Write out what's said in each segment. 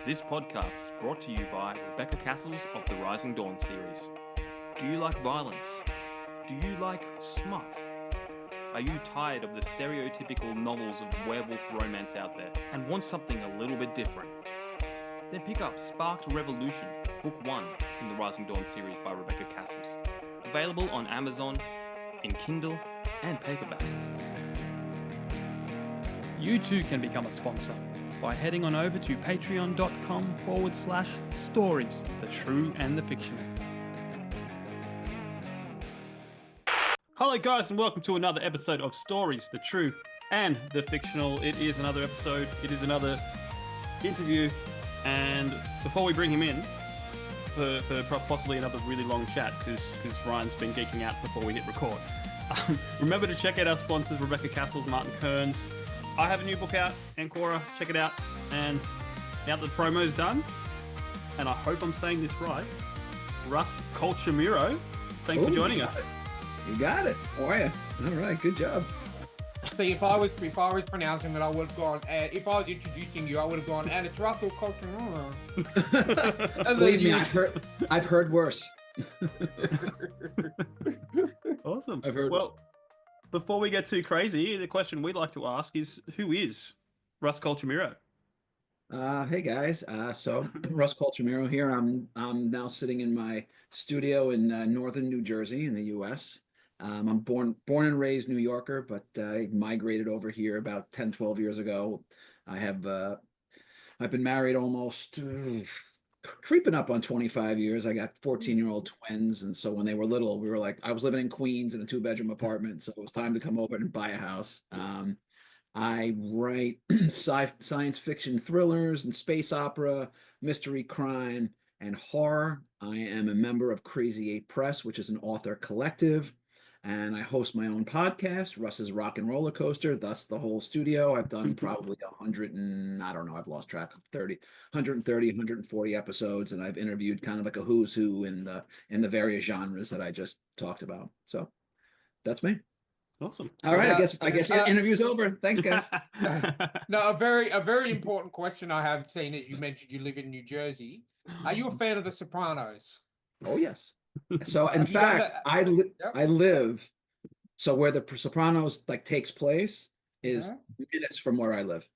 This podcast is brought to you by Rebecca Cassells of the Rising Dawn series. Do you like violence? Do you like smut? Are you tired of the stereotypical novels of werewolf romance out there and want something a little bit different? Then pick up Sparked Revolution, Book 1 in the Rising Dawn series by Rebecca Cassells. Available on Amazon, in Kindle, and paperback. You too can become a sponsor by heading on over to patreon.com/stories, the true and the fictional. Hello guys and welcome to another episode of Stories, the True and the Fictional. It is another episode, it is another interview, and before we bring him in for possibly another really long chat, because Ryan's been geeking out before we hit record, remember to check out our sponsors, Rebecca Cassells, Martin Kearns. I have a new book out, Ancora, check it out. And now that the promo's done, and I hope I'm saying this right, Russ Colchamiro, thanks for joining us. You got it. How are you? All right, good job. See, if I was pronouncing it, I would have gone. And if I was introducing you, I would have gone. And it's Russell Colchamiro. Believe me, I've heard worse. Awesome. I've heard. Well, before we get too crazy, the question we'd like to ask is, who is Russ Colchamiro? Hey guys. So Russ Colchamiro here. I'm now sitting in my studio in northern New Jersey in the U.S. I'm born and raised New Yorker, but I migrated over here about 10, 12 years ago. I've been married almost creeping up on 25 years. I got 14-year-old twins, and so when they were little, we were like, I was living in Queens in a 2-bedroom apartment, so it was time to come over and buy a house. I write science fiction thrillers and space opera, mystery crime, and horror. I am a member of Crazy 8 Press, which is an author collective, and I host my own podcast, Russ's Rock and Roller Coaster, thus the whole studio. I've done probably 100 and, I don't know, I've lost track of 130, 140 episodes, and I've interviewed kind of like a who's who in the various genres that I just talked about. So that's me. Awesome. All right, I guess the interview's over. Thanks, guys. No, a very important question I have seen, as you mentioned, you live in New Jersey. Are you a fan of The Sopranos? Oh yes. So in fact, I live. So where the Sopranos takes place is minutes from where I live.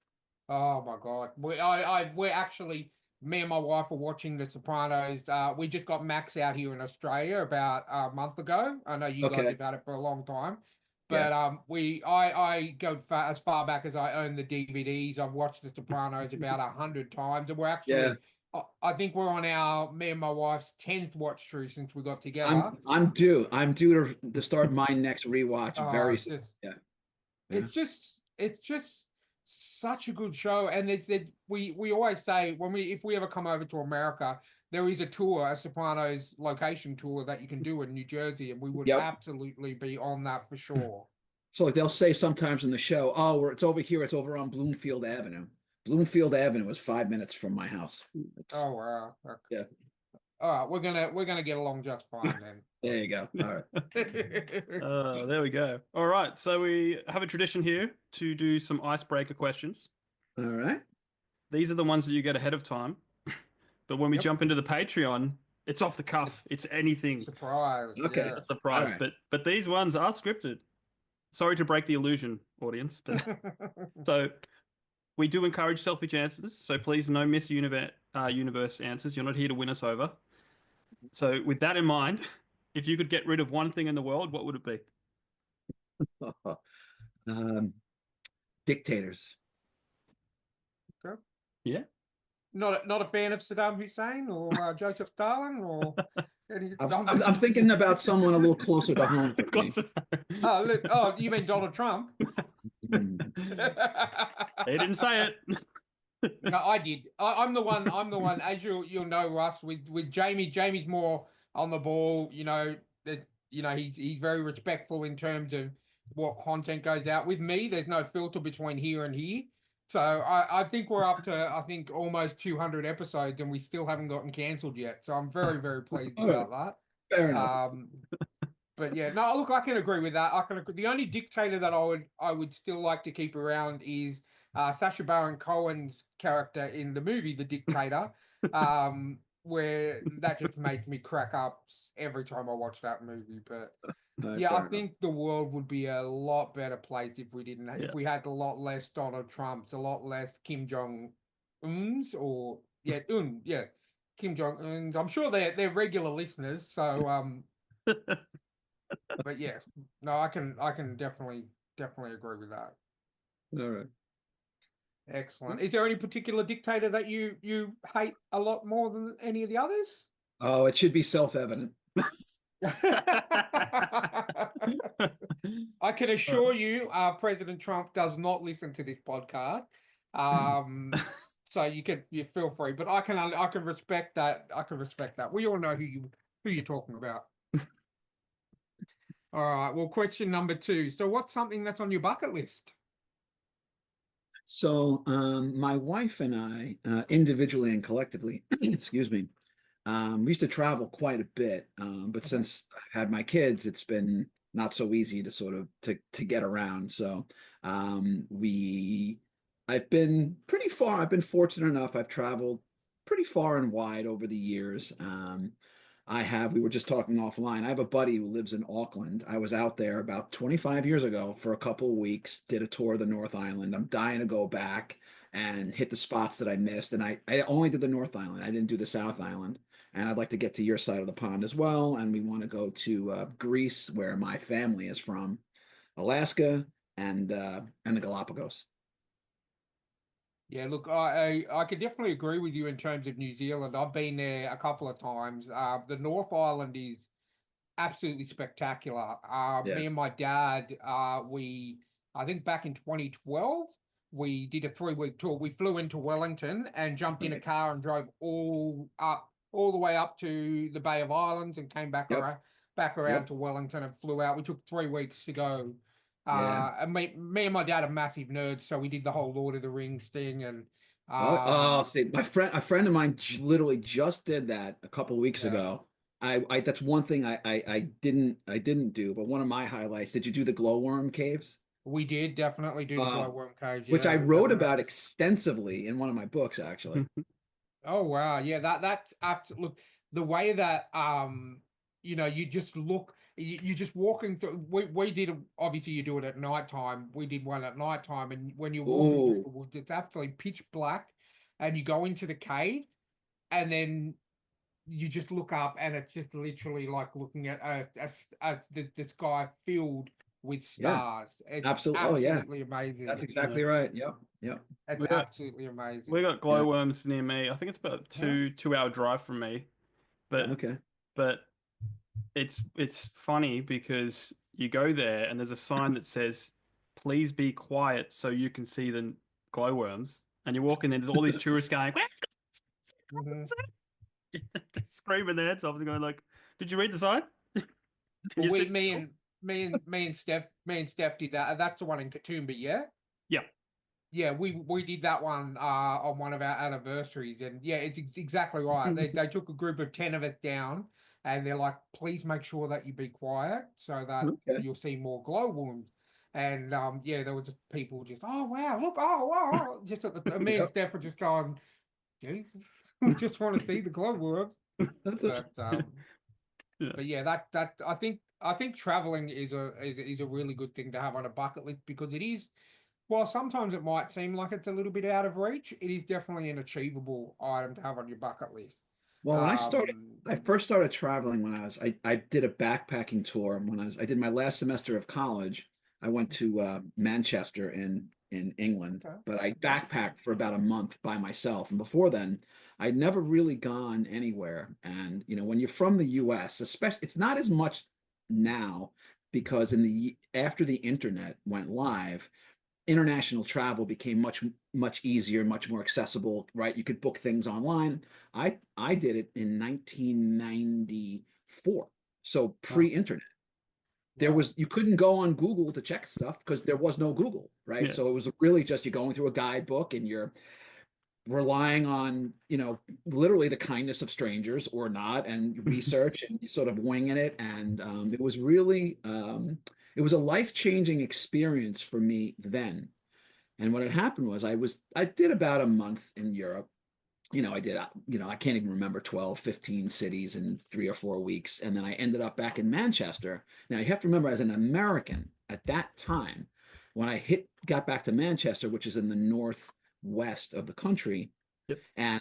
Oh my God, we're actually, me and my wife are watching The Sopranos. We just got Max out here in Australia about a month ago. I know you guys have had it for a long time. But I go as far back as I own the DVDs. I've watched The Sopranos about 100 times, and we're actually, I think we're on me and my wife's 10th watch through since we got together. I'm due to start my next rewatch very soon. It's just such a good show, and we always say if we ever come over to America, there is a tour, a Sopranos location tour that you can do in New Jersey, and we would absolutely be on that for sure. So they'll say sometimes in the show, "Oh, it's over here. It's over on Bloomfield Avenue." Bloomfield Avenue is 5 minutes from my house. Oh wow! Okay. Yeah. All right, we're gonna get along just fine then. There you go. All right. There we go. All right, so we have a tradition here to do some icebreaker questions. All right. These are the ones that you get ahead of time. But when we jump into the Patreon, it's off the cuff. It's anything. Surprise. Okay. Yeah. A surprise. Right. But these ones are scripted. Sorry to break the illusion, audience. But so we do encourage selfish answers. So please, no Miss Universe answers. You're not here to win us over. So with that in mind, if you could get rid of one thing in the world, what would it be? Dictators. Okay. Yeah. Not a fan of Saddam Hussein or Joseph Stalin or any. I'm thinking about someone a little closer to home. Oh, you mean Donald Trump? They didn't say it. No, I did. I'm the one. As you'll know, Russ, with Jamie. Jamie's more on the ball. He's very respectful in terms of what content goes out. With me, there's no filter between here and here. So I think we're up to almost 200 episodes, and we still haven't gotten cancelled yet. So I'm very, very pleased about that. Fair enough. But yeah, no, look, I can agree with that. The only dictator that I would still like to keep around is Sacha Baron Cohen's character in the movie The Dictator, where that just makes me crack up every time I watch that movie. But yeah, I Fair enough. think the world would be a lot better place if we didn't, Yeah. if we had a lot less Donald Trumps, a lot less Kim Jong Uns, or yeah, Kim Jong Uns. I'm sure they're regular listeners, so but yeah, no, I can definitely agree with that. All right. Excellent. Is there any particular dictator that you hate a lot more than any of the others? Oh, it should be self-evident. I can assure you, President Trump does not listen to this podcast. So you feel free, but I can respect that. I can respect that. We all know who you're talking about. All right. Well, question number 2. So, what's something that's on your bucket list? So, my wife and I, individually and collectively, excuse me, we used to travel quite a bit. But Okay. since I had my kids, it's been not so easy to sort of to get around. So, I've been pretty far. I've been fortunate enough. I've traveled pretty far and wide over the years. We were just talking offline. I have a buddy who lives in Auckland. I was out there about 25 years ago for a couple of weeks, did a tour of the North Island. I'm dying to go back and hit the spots that I missed. And I only did the North Island. I didn't do the South Island. And I'd like to get to your side of the pond as well. And we want to go to Greece, where my family is from, Alaska, and the Galapagos. Yeah, look, I could definitely agree with you in terms of New Zealand. I've been there a couple of times. The North Island is absolutely spectacular. Yeah. Me and my dad, I think back in 2012, we did a 3-week tour. We flew into Wellington and jumped in a Right. car and drove all the way up to the Bay of Islands and came Yep. back around Yep. to Wellington and flew out. We took 3 weeks to go. Yeah. And me and my dad are massive nerds, so we did the whole Lord of the Rings thing and Oh, um see, a friend of mine literally just did that a couple weeks yeah. ago. That's one thing I didn't do, but one of my highlights. Did you do the glowworm caves? We did definitely do the Uh, glowworm cage. which I Yeah, wrote definitely. about extensively in one of my books, actually. Oh wow, yeah, that's look, the way that you just look, you're just walking through. We did obviously you do it at night time. We did one at night time, and when you're walking through the Ooh, woods, it's absolutely pitch black, and you go into the cave, and then you just look up, and it's just literally like looking at the sky filled with yeah, stars. It's absolutely. Oh, yeah, absolutely that's amazing. Yeah. exactly right. Yep, yep. It's We got absolutely we amazing. got Yeah. glowworms near me. I think it's about Yeah. 2 hour drive from me. But Okay. but it's funny because you go there and there's a sign that says, "Please be quiet so you can see the glowworms." And you walk in there, there's all these tourists going, Mhm. screaming their heads off and going like, "Did you read the sign? Can Well, you sit me still?" and me and Steph did that. That's the one in Katoomba, yeah. Yeah. Yeah, we did that one on one of our anniversaries, and yeah, it's exactly right. They took a group of 10 of us down, and they're like, please make sure that you be quiet so that Okay. you'll see more glowworms. And yeah, there were just people just, oh wow, look, oh wow, oh," just at me and Yep. Steph were just going, Jesus, we just want to see the glowworms. That's it. But Yeah. but yeah, that I think traveling is a really good thing to have on a bucket list because it is. While sometimes it might seem like it's a little bit out of reach, it is definitely an achievable item to have on your bucket list. Well, Um, I first started traveling when I did a backpacking tour when I did my last semester of college. I went to Manchester in England, okay. but I Yeah. backpacked for about a month by myself. And before then, I'd never really gone anywhere. And when you're from the US, especially, it's not as much now because after the internet went live, international travel became much easier, much more accessible, right? You could book things online. I did it in 1994, so Wow. pre-internet. Wow. You couldn't go on Google to check stuff because there was no Google, right? Yeah. So it was really just you're going through a guidebook and you're relying on, literally the kindness of strangers or not, and research and sort of winging it. And it was a life-changing experience for me then. And what had happened was I did about a month in Europe. I did, I can't even remember 12, 15 cities in 3 or 4 weeks. And then I ended up back in Manchester. Now you have to remember, as an American at that time, when I got back to Manchester, which is in the northwest of the country, Yep. and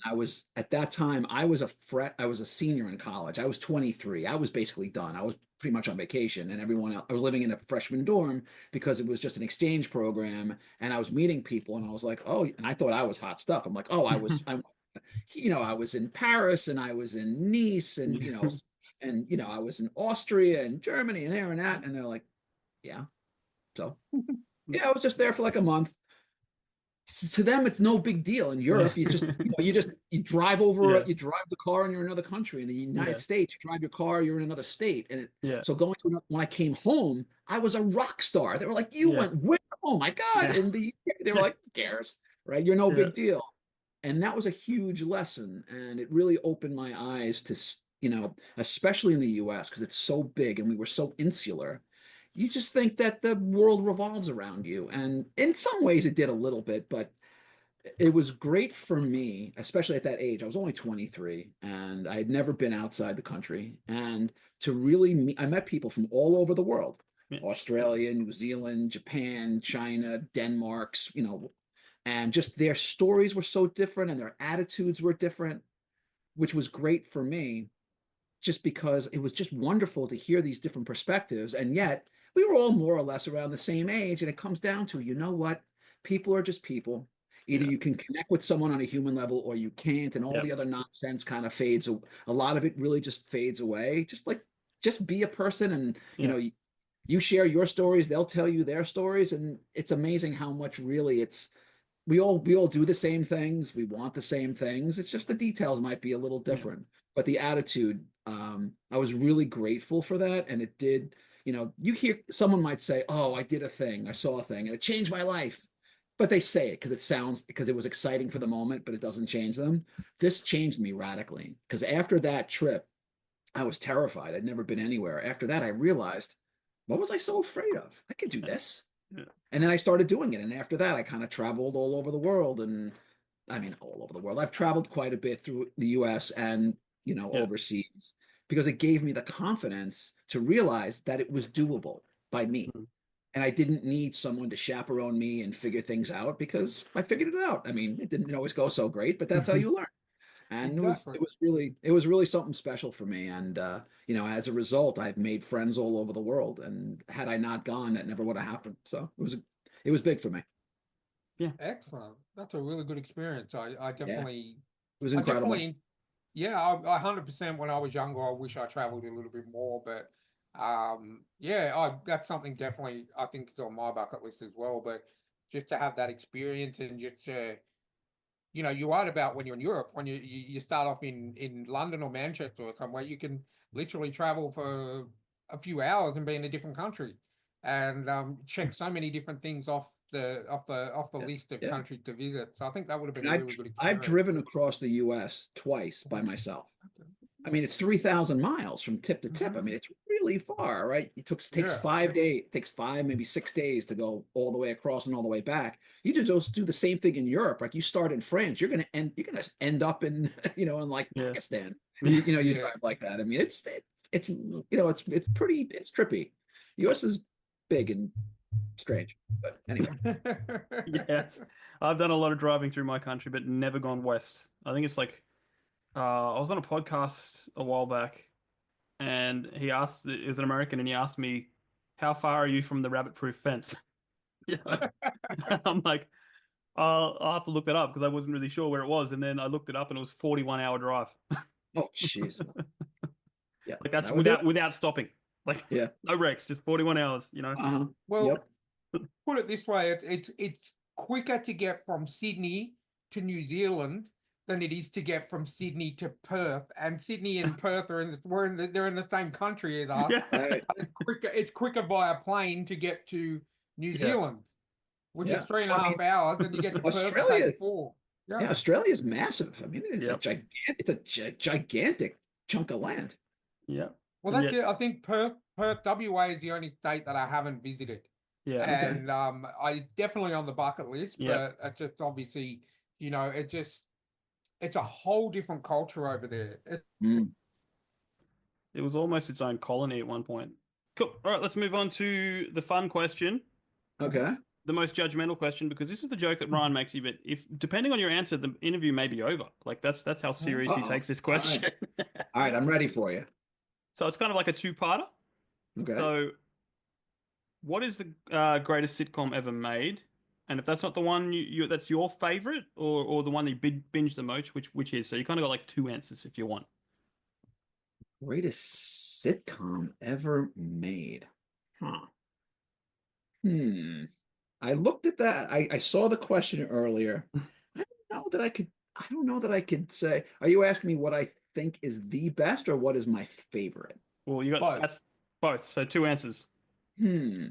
at that time, I was a senior in college. I was 23. I was basically done. I was pretty much on vacation, and everyone else, I was living in a freshman dorm because it was just an exchange program, and I was meeting people, and I was like, oh, and I thought I was hot stuff. I'm like, oh, I was in Paris, and I was in Nice, and I was in Austria and Germany and there and that, and they're like, yeah. So yeah, I was just there for like a month. To them, it's no big deal. In Europe, you drive over, Yeah. you drive the car, and you're in another country. In the United Yeah. States, you drive your car, you're in another state. Yeah. So when I came home, I was a rock star. They were like, "You Yeah. went where? Oh my God!" Yeah. And they were like, "Who cares? Right? You're no Yeah. big deal." And that was a huge lesson, and it really opened my eyes to, especially in the U.S. because it's so big and we were so insular. You just think that the world revolves around you. And in some ways it did a little bit, but it was great for me, especially at that age. I was only 23 and I had never been outside the country. And to really meet, I met people from all over the world, Yeah. Australia, New Zealand, Japan, China, Denmark, and just their stories were so different and their attitudes were different, which was great for me just because it was just wonderful to hear these different perspectives. And yet we were all more or less around the same age. And it comes down to, you know what? People are just people. Either Yeah. you can connect with someone on a human level or you can't. And all Yep. the other nonsense kind of fades. A lot of it really just fades away. Just be a person. And, Yeah. you share your stories, they'll tell you their stories. And it's amazing how much really we all do the same things. We want the same things. It's just the details might be a little Yeah. different, but the attitude, I was really grateful for that. And it did, you hear someone might say, oh, I did a thing, I saw a thing and it changed my life. But they say it because it was exciting for the moment, but it doesn't change them. This changed me radically because after that trip, I was terrified. I'd never been anywhere. After that, I realized, what was I so afraid of? I could do this. Yeah. And then I started doing it. And after that, I kind of traveled all over the world. And I mean, all over the world. I've traveled quite a bit through the US and, Yeah. overseas because it gave me the confidence to realize that it was doable by me. Mhm. And I didn't need someone to chaperone me and figure things out because I figured it out. I mean, it didn't always go so great, but that's how you learn. And Exactly. it was really something special for me. And as a result, I've made friends all over the world. And had I not gone, that never would have happened. So it was big for me. Yeah. Excellent. That's a really good experience. I Yeah, definitely, it was I incredible. definitely, yeah, I 100% when I was younger, I wish I traveled a little bit more, but yeah, that's something definitely I think is on my bucket list as well. But just to have that experience and just you're right about when you're in Europe, when you start off in London or Manchester or somewhere, you can literally travel for a few hours and be in a different country, and check so many different things off the Yeah, list of yeah. countries to visit. So I think that would have been And a I've really good I've experience. driven across the U.S. twice by Mhm. myself. I mean, it's 3,000 miles from tip to tip. I mean, it's really far, right? Takes Yeah, 5 days, it takes 5, maybe 6 days to go all the way across and all the way back. You just do the same thing in Europe. Like you start in France, you're gonna end up in in like Yeah. Pakistan. You yeah. drive like that. I mean, it's trippy. US is big and strange, but anyway. Yes. I've done a lot of driving through my country, but never gone west. I think it's like I was on a podcast a while back, and he asked, is an American, and he asked me, "How far are you from the rabbit-proof fence?" Yeah. I'm like, I'll have to look that up because I wasn't really sure where it was, and then I looked it up, and it was 41-hour drive. Oh, jeez. Yeah, Like that's that would do it. without stopping, like Yeah. no breaks, just 41 hours. Uh-huh. Well, Yep. put it this way, it's quicker to get from Sydney to New Zealand than it is to get from Sydney to Perth. And Sydney and Perth they're in the same country as us. Yeah, Right. It's quicker via plane to get to New yeah, Zealand, which is Yeah. three and a Well, I half mean, hours, and you get to Perth, it Australia, takes 4. yeah, Yeah. Australia is massive. I mean, yep, it's a gigantic chunk of land. yep, Well, and that's yet, it. I think Perth, WA is the only state that I haven't visited. Yeah. Okay. And I definitely on the bucket list, Yeah. but it just obviously, it's a whole different culture over there. Mm, It was almost its own colony at one point. Cool. All right, let's move on to the fun question, okay. the most judgmental question, because this is the joke that Ryan makes you. But if depending on your answer, the interview may be over. Like that's how serious he Uh-oh. takes this All right. question. All right, I'm ready for you. So it's kind of like a two-parter. Okay. So, what is the greatest sitcom ever made? And if that's not the one that's your favorite, or the one that you binge the most, which is? So you kind of got like two answers if you want. Greatest sitcom ever made. Huh. Hmm. I looked at that. I saw the question earlier. I don't know that I could say. Are you asking me what I think is the best or what is my favorite? Well, you got Both. that's both. So two answers. Hmm.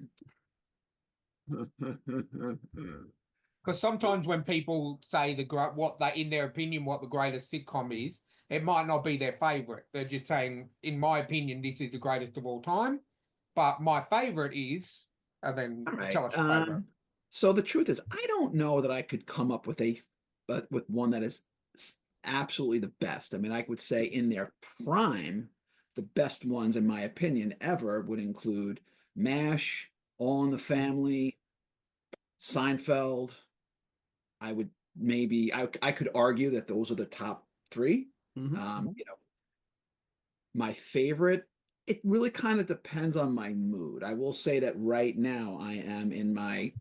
Because sometimes when people say what they, in their opinion, what the greatest sitcom is, it might not be their favorite. They're just saying, in my opinion, this is the greatest of all time. But my favorite is, and then All right. tell us your favorite. So the truth is, I don't know that I could come up with with one that is absolutely the best. I mean, I would say in their prime, the best ones, in my opinion, ever would include MASH, All in the Family, Seinfeld. I would I could argue that those are the top three. Hmm. My favorite, it really kind of depends on my mood. I will say that right now I am in my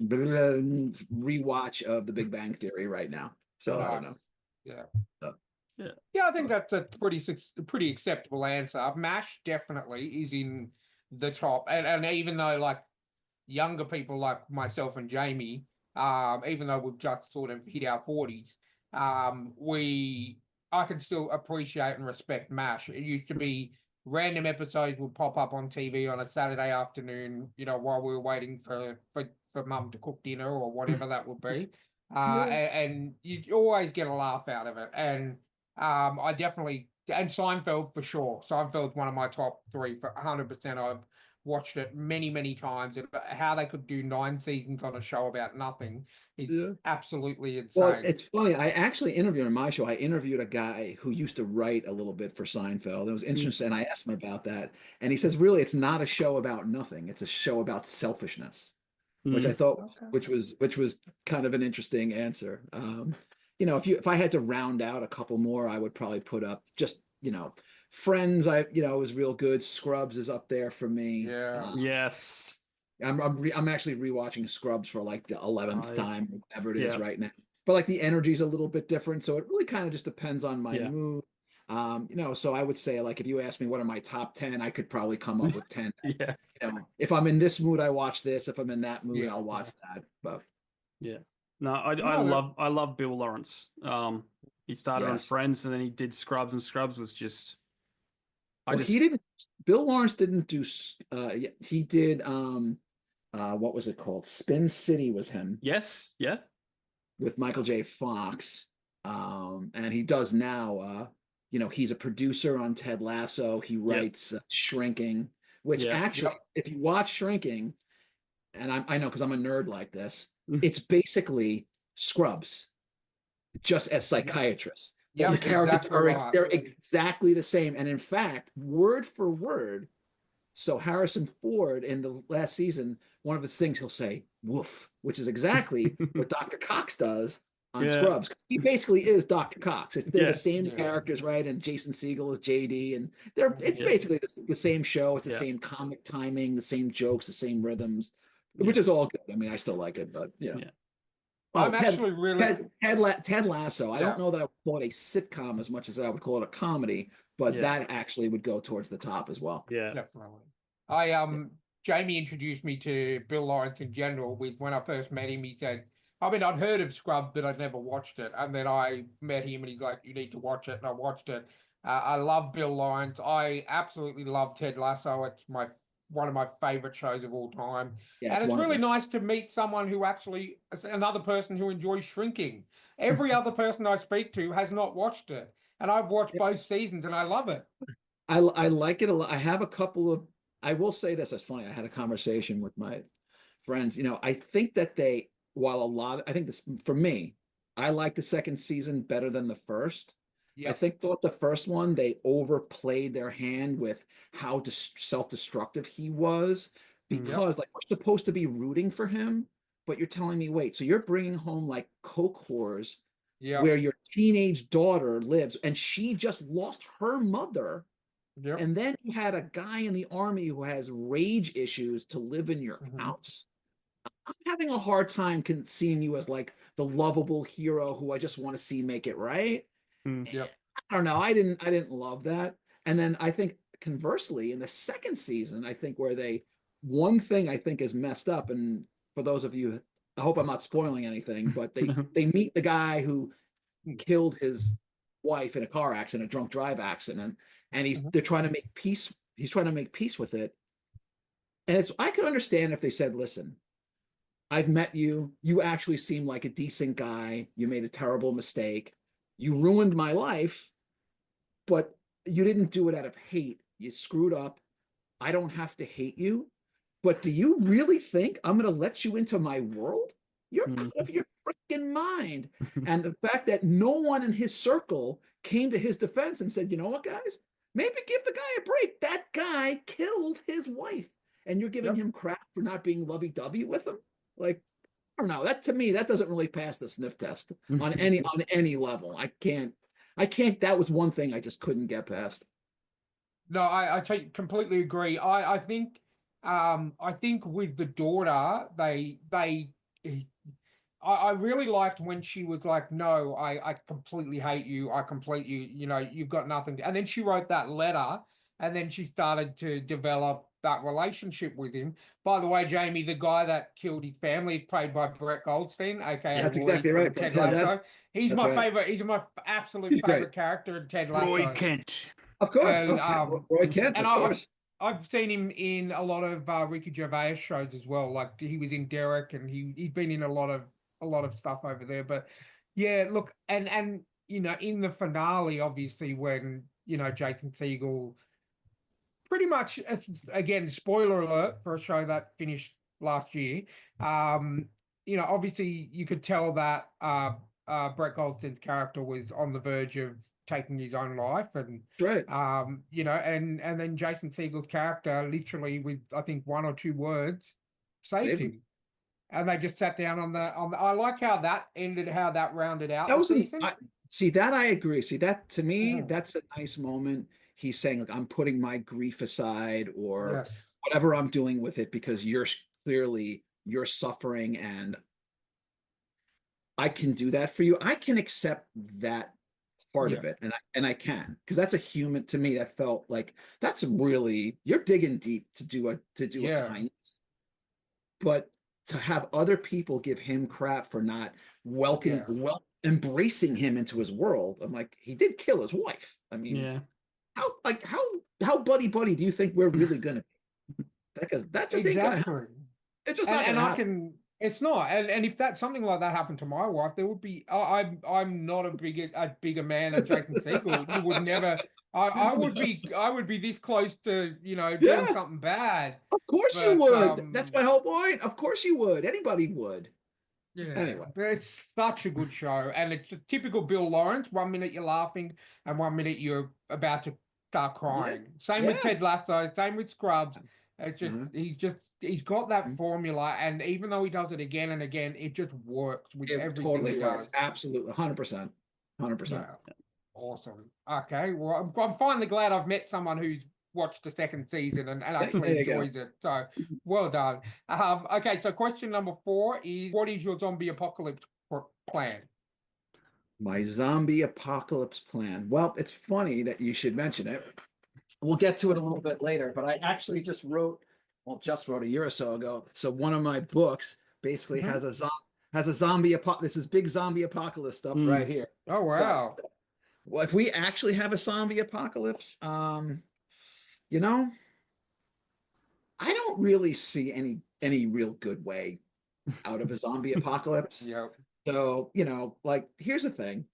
rewatch of The Big Bang Theory right now. So I don't Nice. know. Yeah. So, Yeah. Yeah, I think that's a pretty acceptable answer. MASH definitely is in the top, and even though like younger people like myself and Jamie, even though we've just sort of hit our 40s, we I can still appreciate and respect MASH. It used to be random episodes would pop up on TV on a Saturday afternoon, while we were waiting for mum to cook dinner or whatever that would be. yeah. And you always get a laugh out of it. And I definitely, and Seinfeld for sure. Seinfeld's one of my top three for 100%. I've watched it many, many times. And how they could do 9 seasons on a show about nothing is Yeah. absolutely Well, insane. it's funny. I actually interviewed on my show. I interviewed a guy who used to write a little bit for Seinfeld. It was interesting. I asked him about that, and he says, "Really, it's not a show about nothing. It's a show about selfishness," which I Mm. thought Okay. which was kind of an interesting answer. If I had to round out a couple more, I would probably put up just Friends. Was real good. Scrubs is up there for me. Yeah. Yes. I'm actually rewatching Scrubs for like the 11th I time, whatever it is yeah. right now. But like the energy's a little bit different, so it really kind of just depends on my Yeah. mood. So I would say like if you ask me what are my top 10, I could probably come up with 10. Yeah. If I'm in this mood, I watch this. If I'm in that mood, Yeah. I'll watch that. But Yeah. No, I No, that, love Bill Lawrence. He started on yes. Friends and then he did Scrubs, and Scrubs was just I Well, just he didn't Bill Lawrence didn't do he did what was it called? Spin City was him yes, yeah, with Michael J. Fox. And he does now he's a producer on Ted Lasso. He yep, writes Shrinking, which yeah. actually, yep. if you watch Shrinking, and I know because I'm a nerd like this, Mm. it's basically Scrubs, just as Yep. psychiatrists. All the Yep. characters Exactly are right. they're exactly the same, and in fact, word for word. So Harrison Ford in the last season, one of the things he'll say, "woof," which is exactly what Dr. Cox does on Yeah, Scrubs. He basically is Dr. Cox. They're the yeah, same Yeah. characters, right? And Jason Segel is JD, and it's yeah, basically the same show. It's the yeah, same comic timing, the same jokes, the same rhythms, yeah, which is all good. I mean, I still like it, but yeah. Oh, I'm actually really, Ted Lasso. I don't yeah. know that I would call it a sitcom as much as I would call it a comedy, but Yeah, that actually would go towards the top as well. yeah. Definitely. I Jamie introduced me to Bill Lawrence in general with when I first met him, he said, I mean, I'd heard of Scrubs, but I'd never watched it. And then I met him and he's like, you need to watch it. And I watched it. I love Bill Lawrence. I absolutely love Ted Lasso. It's one of my favorite shows of all time. Yeah, And it's it's really wonderful. nice to meet someone who actually, another person who enjoys Shrinking. Every other person I speak to has not watched it. And I've watched both seasons and I love it. I like it a lot. I have a couple of. I will say this. It's funny. I had a conversation with my friends, I think that I think this for me, I like the second season better than the first. I Yep. thought the first one they overplayed their hand with how self-destructive he was Yep. because like we're supposed to be rooting for him, but you're telling me, wait, so you're bringing home like coke whores Yep. where your teenage daughter lives and she just lost her mother, Yep. and then you had a guy in the army who has rage issues to live in your house. I'm having a hard time seeing you as like the lovable hero who I just want to see make it right. Yep. I don't know. I didn't love that. And then I think conversely, in the second season, I think where one thing I think is messed up, and for those of you, I hope I'm not spoiling anything, but they meet the guy who killed his wife in a car accident, a drunk drive accident, and they're trying to make peace. He's trying to make peace with it. And I could understand if they said, listen, I've met you. You actually seem like a decent guy. You made a terrible mistake. You ruined my life, but you didn't do it out of hate. You screwed up. I don't have to hate you. But do you really think I'm going to let you into my world? You're out of your freaking mind. And the fact that no one in his circle came to his defense and said, you know what, guys, maybe give the guy a break. That guy killed his wife, and you're giving him crap for not being lovey-dovey with him. Like, I don't know. That to me, that doesn't really pass the sniff test on any level. I can't. That was one thing I just couldn't get past. No, I completely agree. I think with the daughter, I really liked when she was like, no, I completely hate you. You've got nothing. And then she wrote that letter, and then she started to develop that relationship with him. By the way, Jamie, the guy that killed his family is played by Brett Goldstein, aka That's Roy exactly right. from Ted Ted, Lasso. He's that's my right. favorite. He's my absolute He's great. favorite character in Ted Lasso. Roy Kent. Of course. And Okay. Roy Kent, and of course. I've seen him in a lot of Ricky Gervais shows as well. Like he was in Derek, and he's been in a lot of stuff over there. But yeah, look, and in the finale, obviously, when Jason Segel pretty much, again, spoiler alert for a show that finished last year. Obviously you could tell that Brett Goldstein's character was on the verge of taking his own life, and Right. and then Jason Segel's character literally with I think one or two words saved him. And they just sat down on the. I like how that ended, how that rounded out That the was season. See that I agree. See that to me, that's a nice moment. He's saying like I'm putting my grief aside or whatever I'm doing with it because you're suffering and I can do that for you. I can accept that part of it, and I can because that's a human to me. That felt like that's really you're digging deep to do a kindness, but to have other people give him crap for not embracing him into his world. I'm like, he did kill his wife. I mean, how buddy do you think we're really gonna be? Because that just ain't gonna happen. It's just not gonna happen. It's not, and if that something like that happened to my wife, there would be. I'm not a bigger man than Jason Segel. You would never. I would be this close to doing something bad. Of course you would. That's my whole point. Of course you would. Anybody would. Yeah. Anyway, but it's such a good show, and it's a typical Bill Lawrence. 1 minute you're laughing, and 1 minute you're about to start crying. Same with Ted Lasso. Same with Scrubs. It's just he's got that formula, and even though he does it again and again, it just works with everything he does. Absolutely, 100%, 100%. Awesome. Okay, well, I'm finally glad I've met someone who's watched the second season and actually enjoys it. So well done. Okay, so question number 4 is: what is your zombie apocalypse plan? My zombie apocalypse plan. Well, it's funny that you should mention it. We'll get to it a little bit later, but I actually just wrote a year or so ago. So one of my books basically has a zombie this is big zombie apocalypse stuff right here. Oh wow. Well, if we actually have a zombie apocalypse, I don't really see any real good way out of a zombie apocalypse. So, like here's the thing.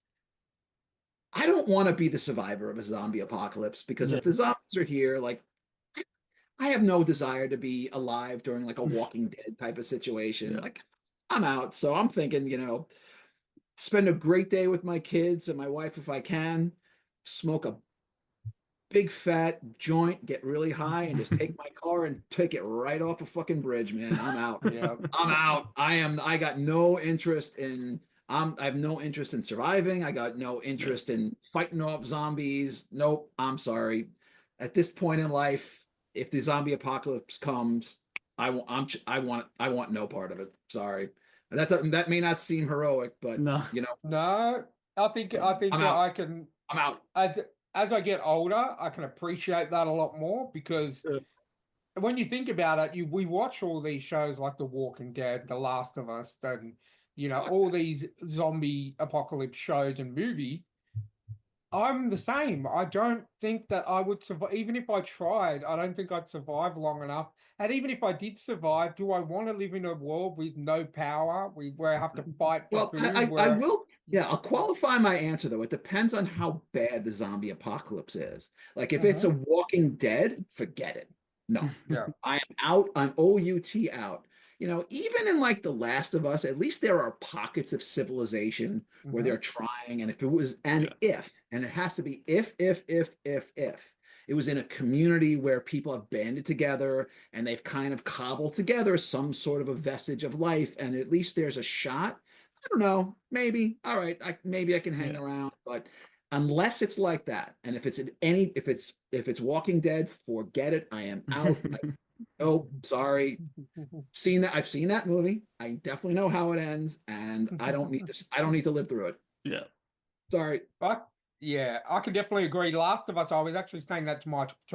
I don't want to be the survivor of a zombie apocalypse because if the zombies are here, like I have no desire to be alive during like a Walking Dead type of situation. Yeah. Like I'm out. So I'm thinking, spend a great day with my kids and my wife if I can, smoke a big fat joint, get really high, and just take my car and take it right off a fucking bridge, man. I'm out. Yeah. I'm out. I got no interest in I have no interest in surviving. I got no Yeah. interest in fighting off zombies. Nope. I'm sorry. At this point in life, if the zombie apocalypse comes, I want no part of it. Sorry. That may not seem heroic, but No. No, I think I'm out. I can I'm out. as as I get older, I can appreciate that a lot more because Yeah. when you think about it, we watch all these shows like The Walking Dead, The Last of Us, and all these zombie apocalypse shows and movies. I'm the same. I don't think that I would survive. Even if I tried, I don't think I'd survive long enough. And even if I did survive, do I want to live in a world with no power, where I have to fight for Well, food, I where will. Yeah, I'll qualify my answer though. It depends on how bad the zombie apocalypse is. Like if it's a Mhm. Walking Dead, forget it. No, Yeah. I am out. I'm OUT out. Even in like The Last of Us, at least there are pockets of civilization where Hmm. they're trying. And if it was, and Yeah. if, and it has to be if it was in a community where people have banded together and they've kind of cobbled together some sort of a vestige of life, and at least there's a shot. I don't know, maybe. All right, maybe I can hang Yeah. around, but unless it's like that, and if it's Walking Dead, forget it. I am out. Oh, sorry. I've seen that movie. I definitely know how it ends, and I don't need to live through it. Yeah. Sorry. But yeah, I can definitely agree. Last of Us, I was actually saying that to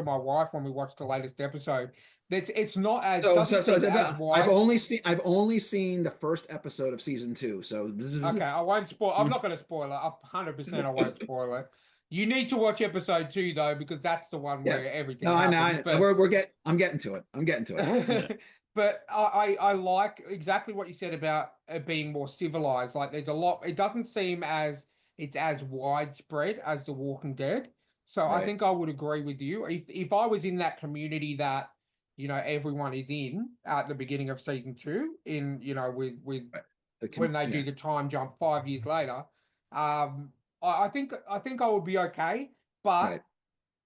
my wife when we watched the latest episode. That it's not as So, doesn't seem as I've wide. only seen the first episode of season 2. So Okay, I won't spoil. I'm not going to spoil it. 100%, I won't spoil it. You need to watch episode 2 though, because that's the one yeah. where everything No, I happens. know. But I'm getting to it. I'm getting to it. Yeah. but I like exactly what you said about it being more civilized. Like there's a lot. It doesn't seem as it's as widespread as The Walking Dead. So I Right. think I would agree with you. If I was in that community that everyone is in at the beginning of season 2, in with when they do Yeah. the time jump 5 years later, um, I think I would be okay, but Right.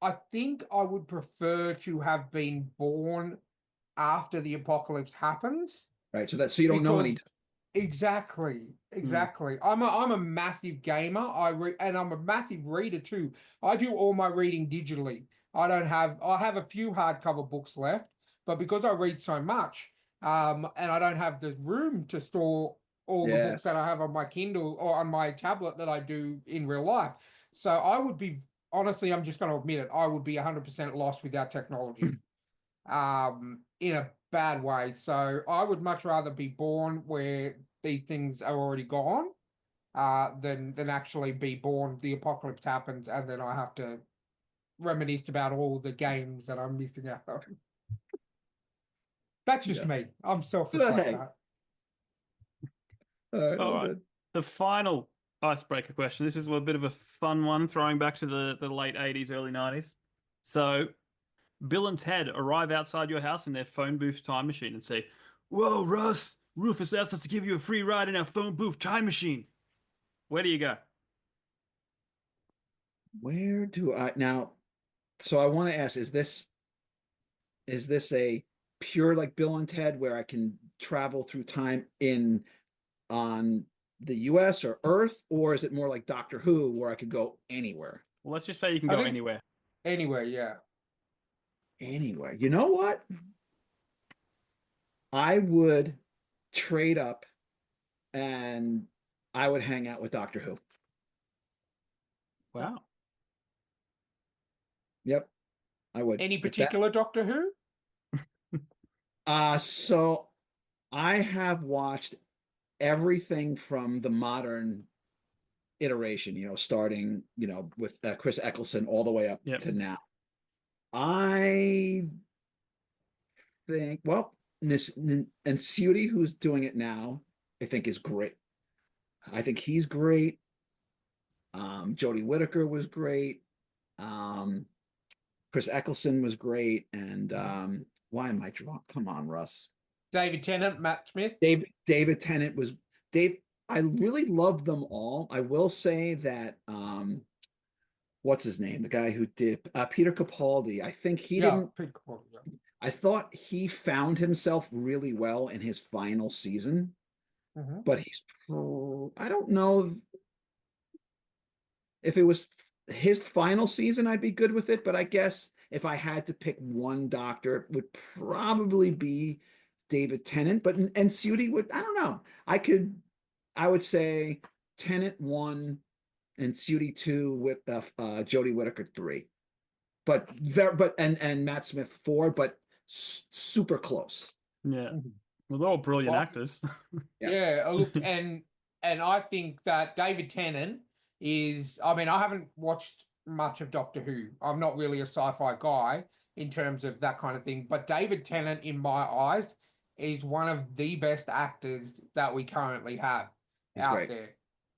I think I would prefer to have been born after the apocalypse happens Right. So you don't know any. because exactly, Mm. exactly. I'm a massive gamer. And I'm a massive reader too. I do all my reading digitally. I have a few hardcover books left, but because I read so much, and I don't have the room to store all the Yeah. books that I have on my Kindle or on my tablet that I do in real life. So I would be honestly, I'm just going to admit it, I would be 100% lost without technology, in a bad way. So I would much rather be born where these things are already gone, than actually be born. The apocalypse happens, and then I have to reminisce about all the games that I'm missing out on. That's just Yeah. me. I'm selfish But like hey, that. all right, All all right. good. The final icebreaker question. This is a bit of a fun one, throwing back to the late 80s, early 90s. So, Bill and Ted arrive outside your house in their phone booth time machine and say, "Whoa, Russ, Rufus asked us to give you a free ride in our phone booth time machine. Where do you go?" Where do I now? So I want to ask: is this a pure like Bill and Ted where I can travel through time in on the U.S. or Earth, or is it more like Doctor Who where I could go anywhere? Well, let's just say you can I go think anywhere. anyway, yeah. Anywhere. You know what? I would trade up and I would hang out with Doctor Who. Wow. Yep, I would. Any If that particular Doctor Who? so I have watched everything from the modern iteration, starting, with Chris Eccleston all the way up Yep. to now. I think, well, and Sudi, who's doing it now, I think is great. I think he's great. Jodie Whittaker was great. Um, Chris Eccleston was great, and why am I drunk? Come on, Russ. David Tennant, Matt Smith. David Tennant was Dave. I really loved them all. I will say that what's his name? The guy who did Peter Capaldi. I think he didn't. Peter Capaldi, yeah. I thought he found himself really well in his final season, but I don't know if it was his final season, I'd be good with it. But I guess if I had to pick one doctor, it would probably be David Tennant. But and Sudi would, I don't know. I would say Tennant 1 and Sudi 2 with Jodie Whittaker 3. But and Matt Smith 4, but super close. Yeah. Well, they're all brilliant actors. Yeah, look, and I think that David Tennant is, I mean, I haven't watched much of Doctor Who. I'm not really a sci-fi guy in terms of that kind of thing, but David Tennant, in my eyes, is one of the best actors that we currently have out there.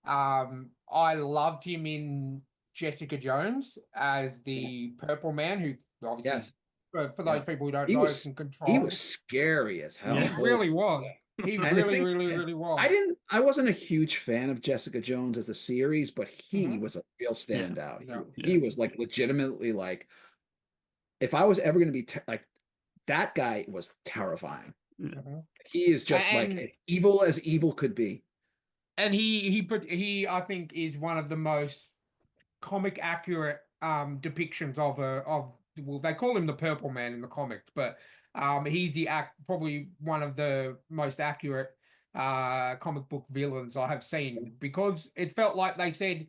I loved him in Jessica Jones as the Purple Man, who obviously, for those people who don't know, can control. He was scary as hell. He really was. He really was. I wasn't a huge fan of Jessica Jones as the series, but he was a real standout. He was like legitimately like, if I was ever going to be like, that guy was terrifying. He is just like evil as evil could be. And he I think is one of the most comic accurate depictions of well, they call him the Purple Man in the comics, but he's probably one of the most accurate comic book villains I have seen, because it felt like they said,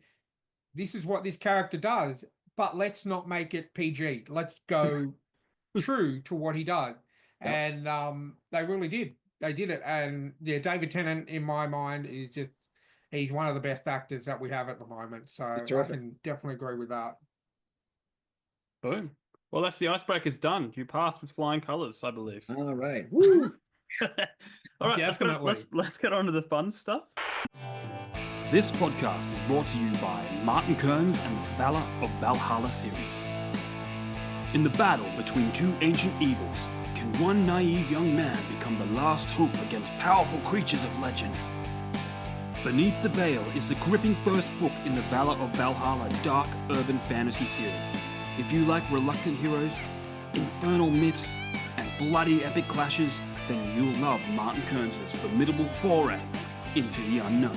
this is what this character does, but let's not make it PG. Let's go true to what he does. And they really did. They did it. And yeah, David Tennant, in my mind, is just, he's one of the best actors that we have at the moment. So I can definitely agree with that. Boom. Well, that's the icebreaker's done. You passed with flying colors, I believe. All right. Woo! All right, let's get on to the fun stuff. This podcast is brought to you by Martin Kearns and the Valor of Valhalla series. In the battle between two ancient evils, can one naive young man become the last hope against powerful creatures of legend? Beneath the Veil is the gripping first book in the Valor of Valhalla dark urban fantasy series. If you like reluctant heroes, infernal myths, and bloody epic clashes, then you'll love Martin Kearns' formidable foray into the unknown.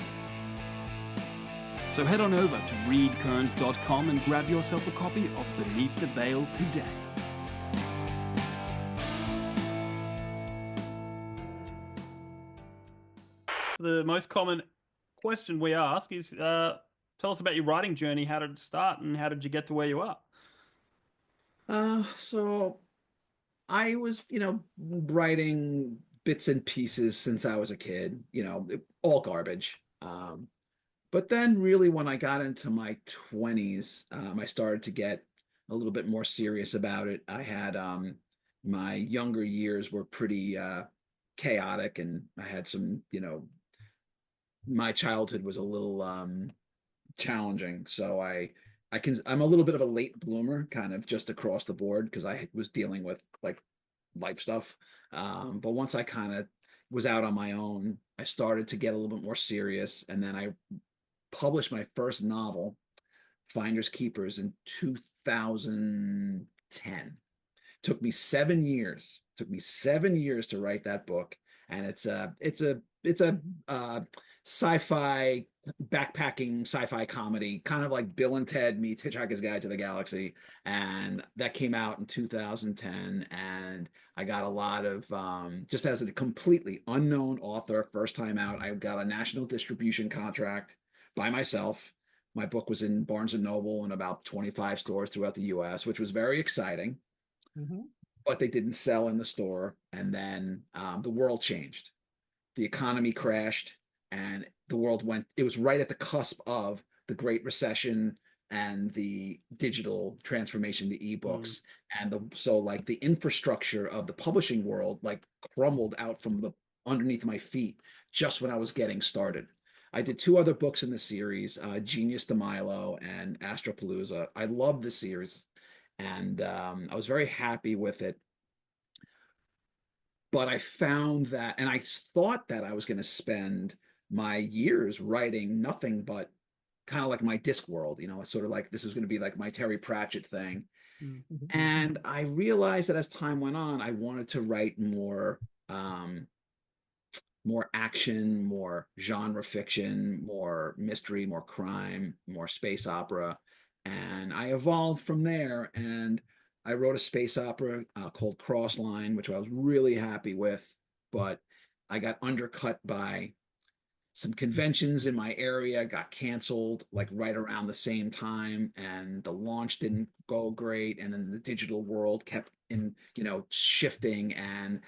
So head on over to readkearns.com and grab yourself a copy of Beneath the Veil today. The most common question we ask is, tell us about your writing journey. How did it start and how did you get to where you are? So I was, writing bits and pieces since I was a kid, all garbage. But then really when I got into my 20s, I started to get a little bit more serious about it. I had my younger years were pretty chaotic, and I had some, my childhood was a little challenging. So I'm a little bit of a late bloomer, kind of just across the board, because I was dealing with like life stuff. But once I kind of was out on my own, I started to get a little bit more serious, and then I published my first novel, Finders Keepers, in 2010. Took me 7 years. Took me 7 years to write that book, and it's a sci-fi backpacking sci-fi comedy, kind of like Bill and Ted meets Hitchhiker's Guide to the Galaxy. And that came out in 2010, and I got a lot of just as a completely unknown author, first time out, I got a national distribution contract by myself. My book was in Barnes and Noble and about 25 stores throughout the US, which was very exciting. But they didn't sell in the store. And then the world changed. The economy crashed, and the world it was right at the cusp of the Great Recession and the digital transformation, the ebooks. And so the infrastructure of the publishing world crumbled out from underneath my feet just when I was getting started. I did 2 other books in the series, Genius to Milo and Astropalooza. I love the series. And I was very happy with it. But I found that, and I thought that I was going to spend my years writing nothing but kind of like my Discworld, it's sort of like this is going to be like my Terry Pratchett thing. Mm. And I realized that as time went on, I wanted to write more action, more genre fiction, more mystery, more crime, more space opera. And I evolved from there. And I wrote a space opera called Crossline, which I was really happy with, but I got undercut by some conventions in my area got canceled like right around the same time, and the launch didn't go great, and then the digital world kept shifting, and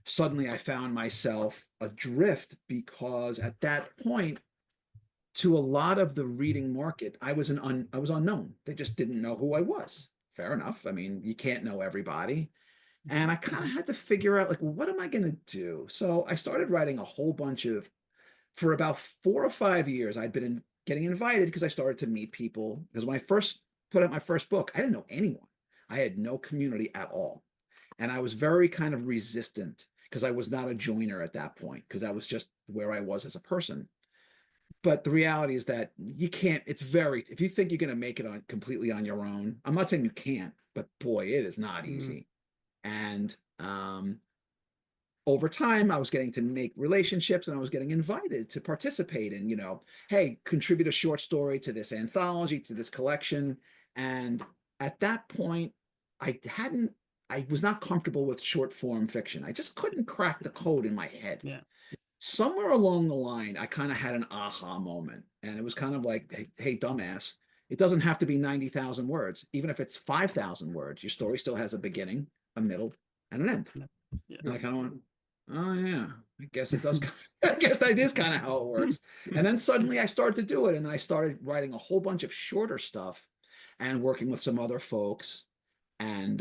suddenly I found myself adrift because at that point, to a lot of the reading market, I was unknown. They just didn't know who I was. Fair enough. I mean, you can't know everybody. And I kind of had to figure out, like, what am I going to do? So I started writing a whole bunch of, for about 4 or 5 years, I'd been getting invited because I started to meet people. Because when I first put out my first book, I didn't know anyone. I had no community at all. And I was very kind of resistant because I was not a joiner at that point, because that was just where I was as a person. But the reality is that you can't, if you think you're going to make it on completely on your own, I'm not saying you can't, but boy, it is not easy. And over time, I was getting to make relationships, and I was getting invited to participate in, hey, contribute a short story to this anthology, to this collection. And at that point, I was not comfortable with short form fiction. I just couldn't crack the code in my head. Yeah. Somewhere along the line, I kind of had an aha moment, and it was kind of like, hey, dumbass, it doesn't have to be 90,000 words. Even if it's 5,000 words, your story still has a beginning, a middle, and an end. Yeah. And I kind of went, oh yeah, I guess it does. I guess that is kind of how it works. And then suddenly I started to do it, and I started writing a whole bunch of shorter stuff and working with some other folks. And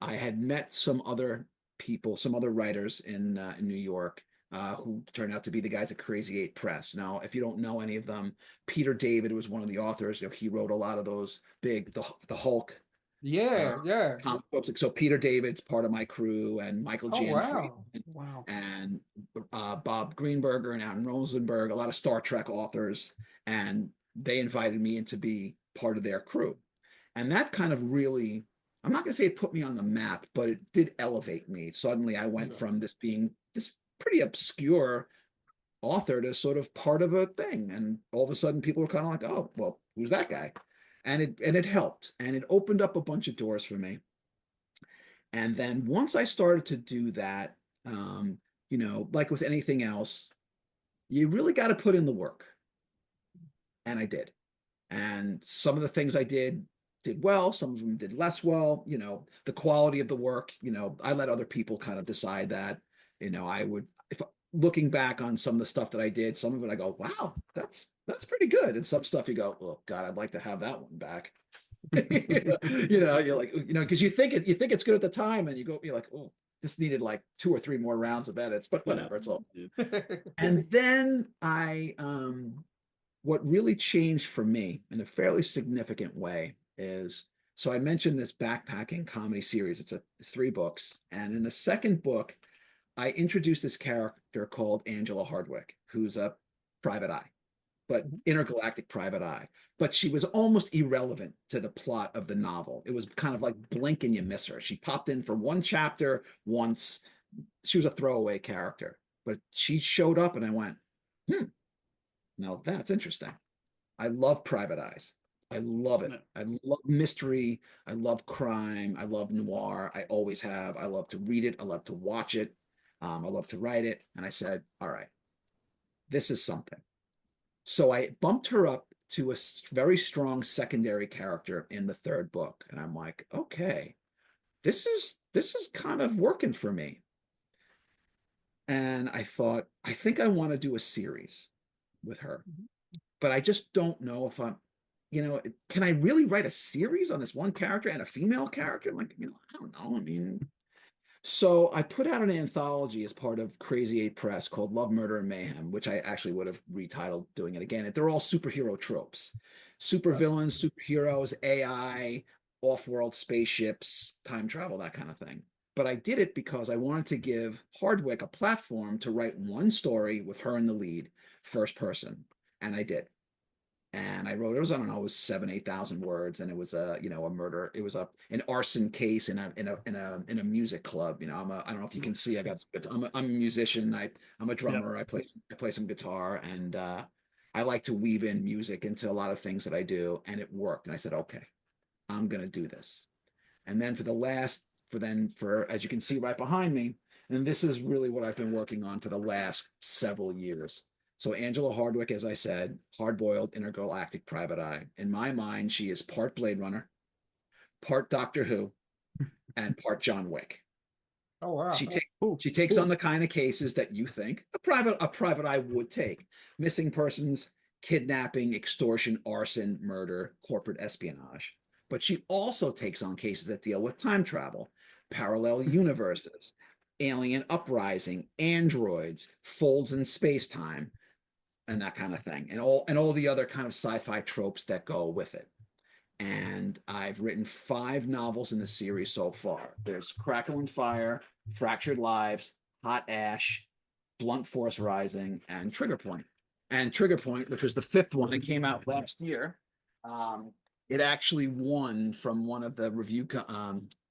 I had met some other people, some other writers in New York, who turned out to be the guys at Crazy 8 Press. Now, if you don't know any of them, Peter David was one of the authors. He wrote a lot of those big, the Hulk. Yeah. Comic books. So Peter David's part of my crew, and Michael Oh, Janfried, wow. and Bob Greenberger and Alan Rosenberg, a lot of Star Trek authors, and they invited me in to be part of their crew. And that kind of really, I'm not going to say it put me on the map, but it did elevate me. Suddenly I went from this being this pretty obscure author to sort of part of a thing. And all of a sudden people were kind of like, oh, well, who's that guy? And it helped, and it opened up a bunch of doors for me. And then once I started to do that, like with anything else, you really got to put in the work. And I did. And some of the things I did well, some of them did less well. The quality of the work, I let other people kind of decide that. I would, if looking back on some of the stuff that I did, some of it I go, wow, that's pretty good. And some stuff you go, oh God, I'd like to have that one back. You're like, because you think it's good at the time, and you're like, oh, this needed like 2 or 3 more rounds of edits, but whatever, it's all. And then what really changed for me in a fairly significant way is, so I mentioned this backpacking comedy series. It's 3 books, and in the second book, I introduced this character called Angela Hardwick, who's a private eye, but intergalactic private eye. But she was almost irrelevant to the plot of the novel. It was kind of like blink and you miss her. She popped in for 1 chapter once. She was a throwaway character, but she showed up, and I went, now that's interesting. I love private eyes. I love it. I love mystery. I love crime. I love noir. I always have. I love to read it. I love to watch it. I love to write it. And I said, all right, this is something. So I bumped her up to a very strong secondary character in the 3rd book. And I'm like, okay, this is kind of working for me. And I thought, I think I want to do a series with her, but I just don't know if I'm, can I really write a series on this one character and a female character? I'm like, I don't know. I mean, so I put out an anthology as part of Crazy 8 Press called Love, Murder, and Mayhem, which I actually would have retitled doing it again. They're all superhero tropes, super villains, superheroes, AI, off-world spaceships, time travel, that kind of thing. But I did it because I wanted to give Hardwick a platform to write one story with her in the lead, first person, and I did. And I wrote, it was, I don't know, it was 7,000 to 8,000 words, and it was a murder. It was an arson case in a music club. I don't know if you can see, I'm a musician. I'm a drummer. Yep. I play some guitar, and I like to weave in music into a lot of things that I do, and it worked. And I said, okay, I'm gonna do this. And then as you can see right behind me, and this is really what I've been working on for the last several years. So Angela Hardwick, as I said, hard-boiled intergalactic private eye. In my mind, she is part Blade Runner, part Doctor Who, and part John Wick. Oh wow. She takes on the kind of cases that you think a private eye would take: missing persons, kidnapping, extortion, arson, murder, corporate espionage. But she also takes on cases that deal with time travel, parallel universes, alien uprising, androids, folds in space-time, and that kind of thing, and all the other kind of sci-fi tropes that go with it. And I've written 5 novels in the series so far. There's Crackle and Fire, Fractured Lives, Hot Ash, Blunt Force Rising, and Trigger Point. And Trigger Point, which was the 5th one that came out last year, it actually won from one of the review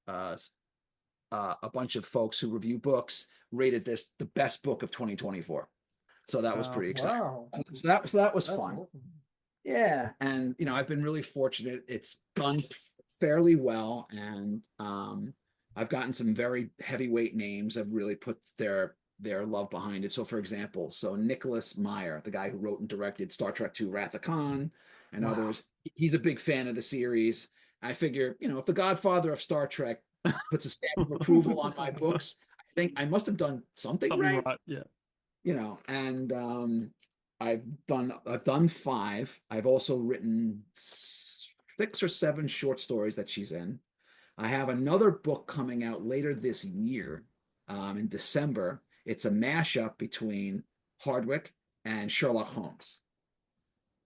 a bunch of folks who review books rated this the best book of 2024. So that was pretty exciting. Wow. So that was That's fun. awesome. Yeah, and I've been really fortunate. It's done fairly well, and I've gotten some very heavyweight names have really put their love behind it. So, for example, Nicholas Meyer, the guy who wrote and directed Star Trek II: Wrath of Khan and Wow. others, he's a big fan of the series. I figure, if the Godfather of Star Trek puts a stamp of approval on my books, I think I must have done something right. Yeah. And I've done 5. I've also written 6 or 7 short stories that she's in. I have another book coming out later this year, in December. It's a mashup between Hardwick and Sherlock Holmes.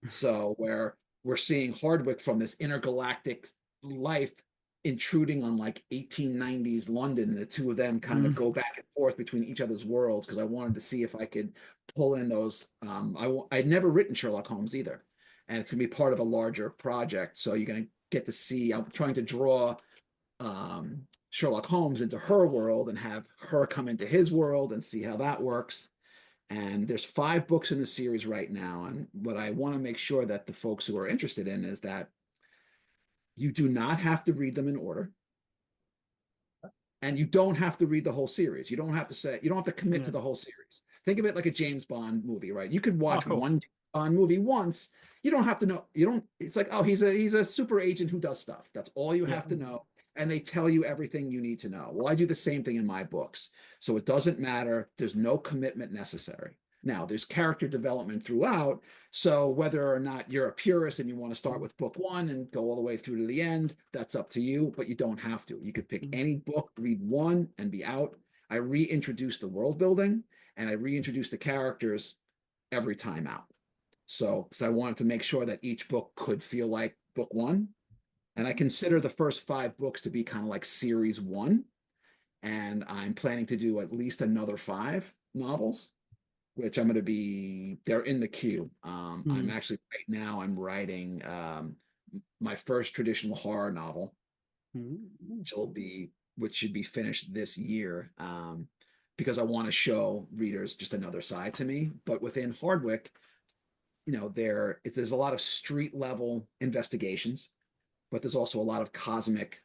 So where we're seeing Hardwick from this intergalactic life intruding on like 1890s London, and the two of them kind of go back and forth between each other's worlds, because I wanted to see if I could pull in those. I'd never written Sherlock Holmes either, and it's gonna be part of a larger project. So you're gonna get to see. I'm trying to draw Sherlock Holmes into her world and have her come into his world and see how that works. And there's 5 books in the series right now, and what I want to make sure that the folks who are interested in is that you do not have to read them in order. And you don't have to read the whole series. You don't have to commit to the whole series. Think of it like a James Bond movie, right? You could watch one Bond movie once. You don't have to know. It's like, oh, he's a super agent who does stuff. That's all you have to know. And they tell you everything you need to know. Well, I do the same thing in my books. So it doesn't matter. There's no commitment necessary. Now, there's character development throughout. So whether or not you're a purist and you want to start with book 1 and go all the way through to the end, that's up to you, but you don't have to. You could pick any book, read 1, and be out. I reintroduce the world building, and I reintroduce the characters every time out. So I wanted to make sure that each book could feel like book 1. And I consider the first 5 books to be kind of like series 1. And I'm planning to do at least another 5 novels, which they're in the queue. I'm actually right now, I'm writing my first traditional horror novel, which should be finished this year, because I want to show readers just another side to me. But within Hardwick, there's a lot of street level investigations, but there's also a lot of cosmic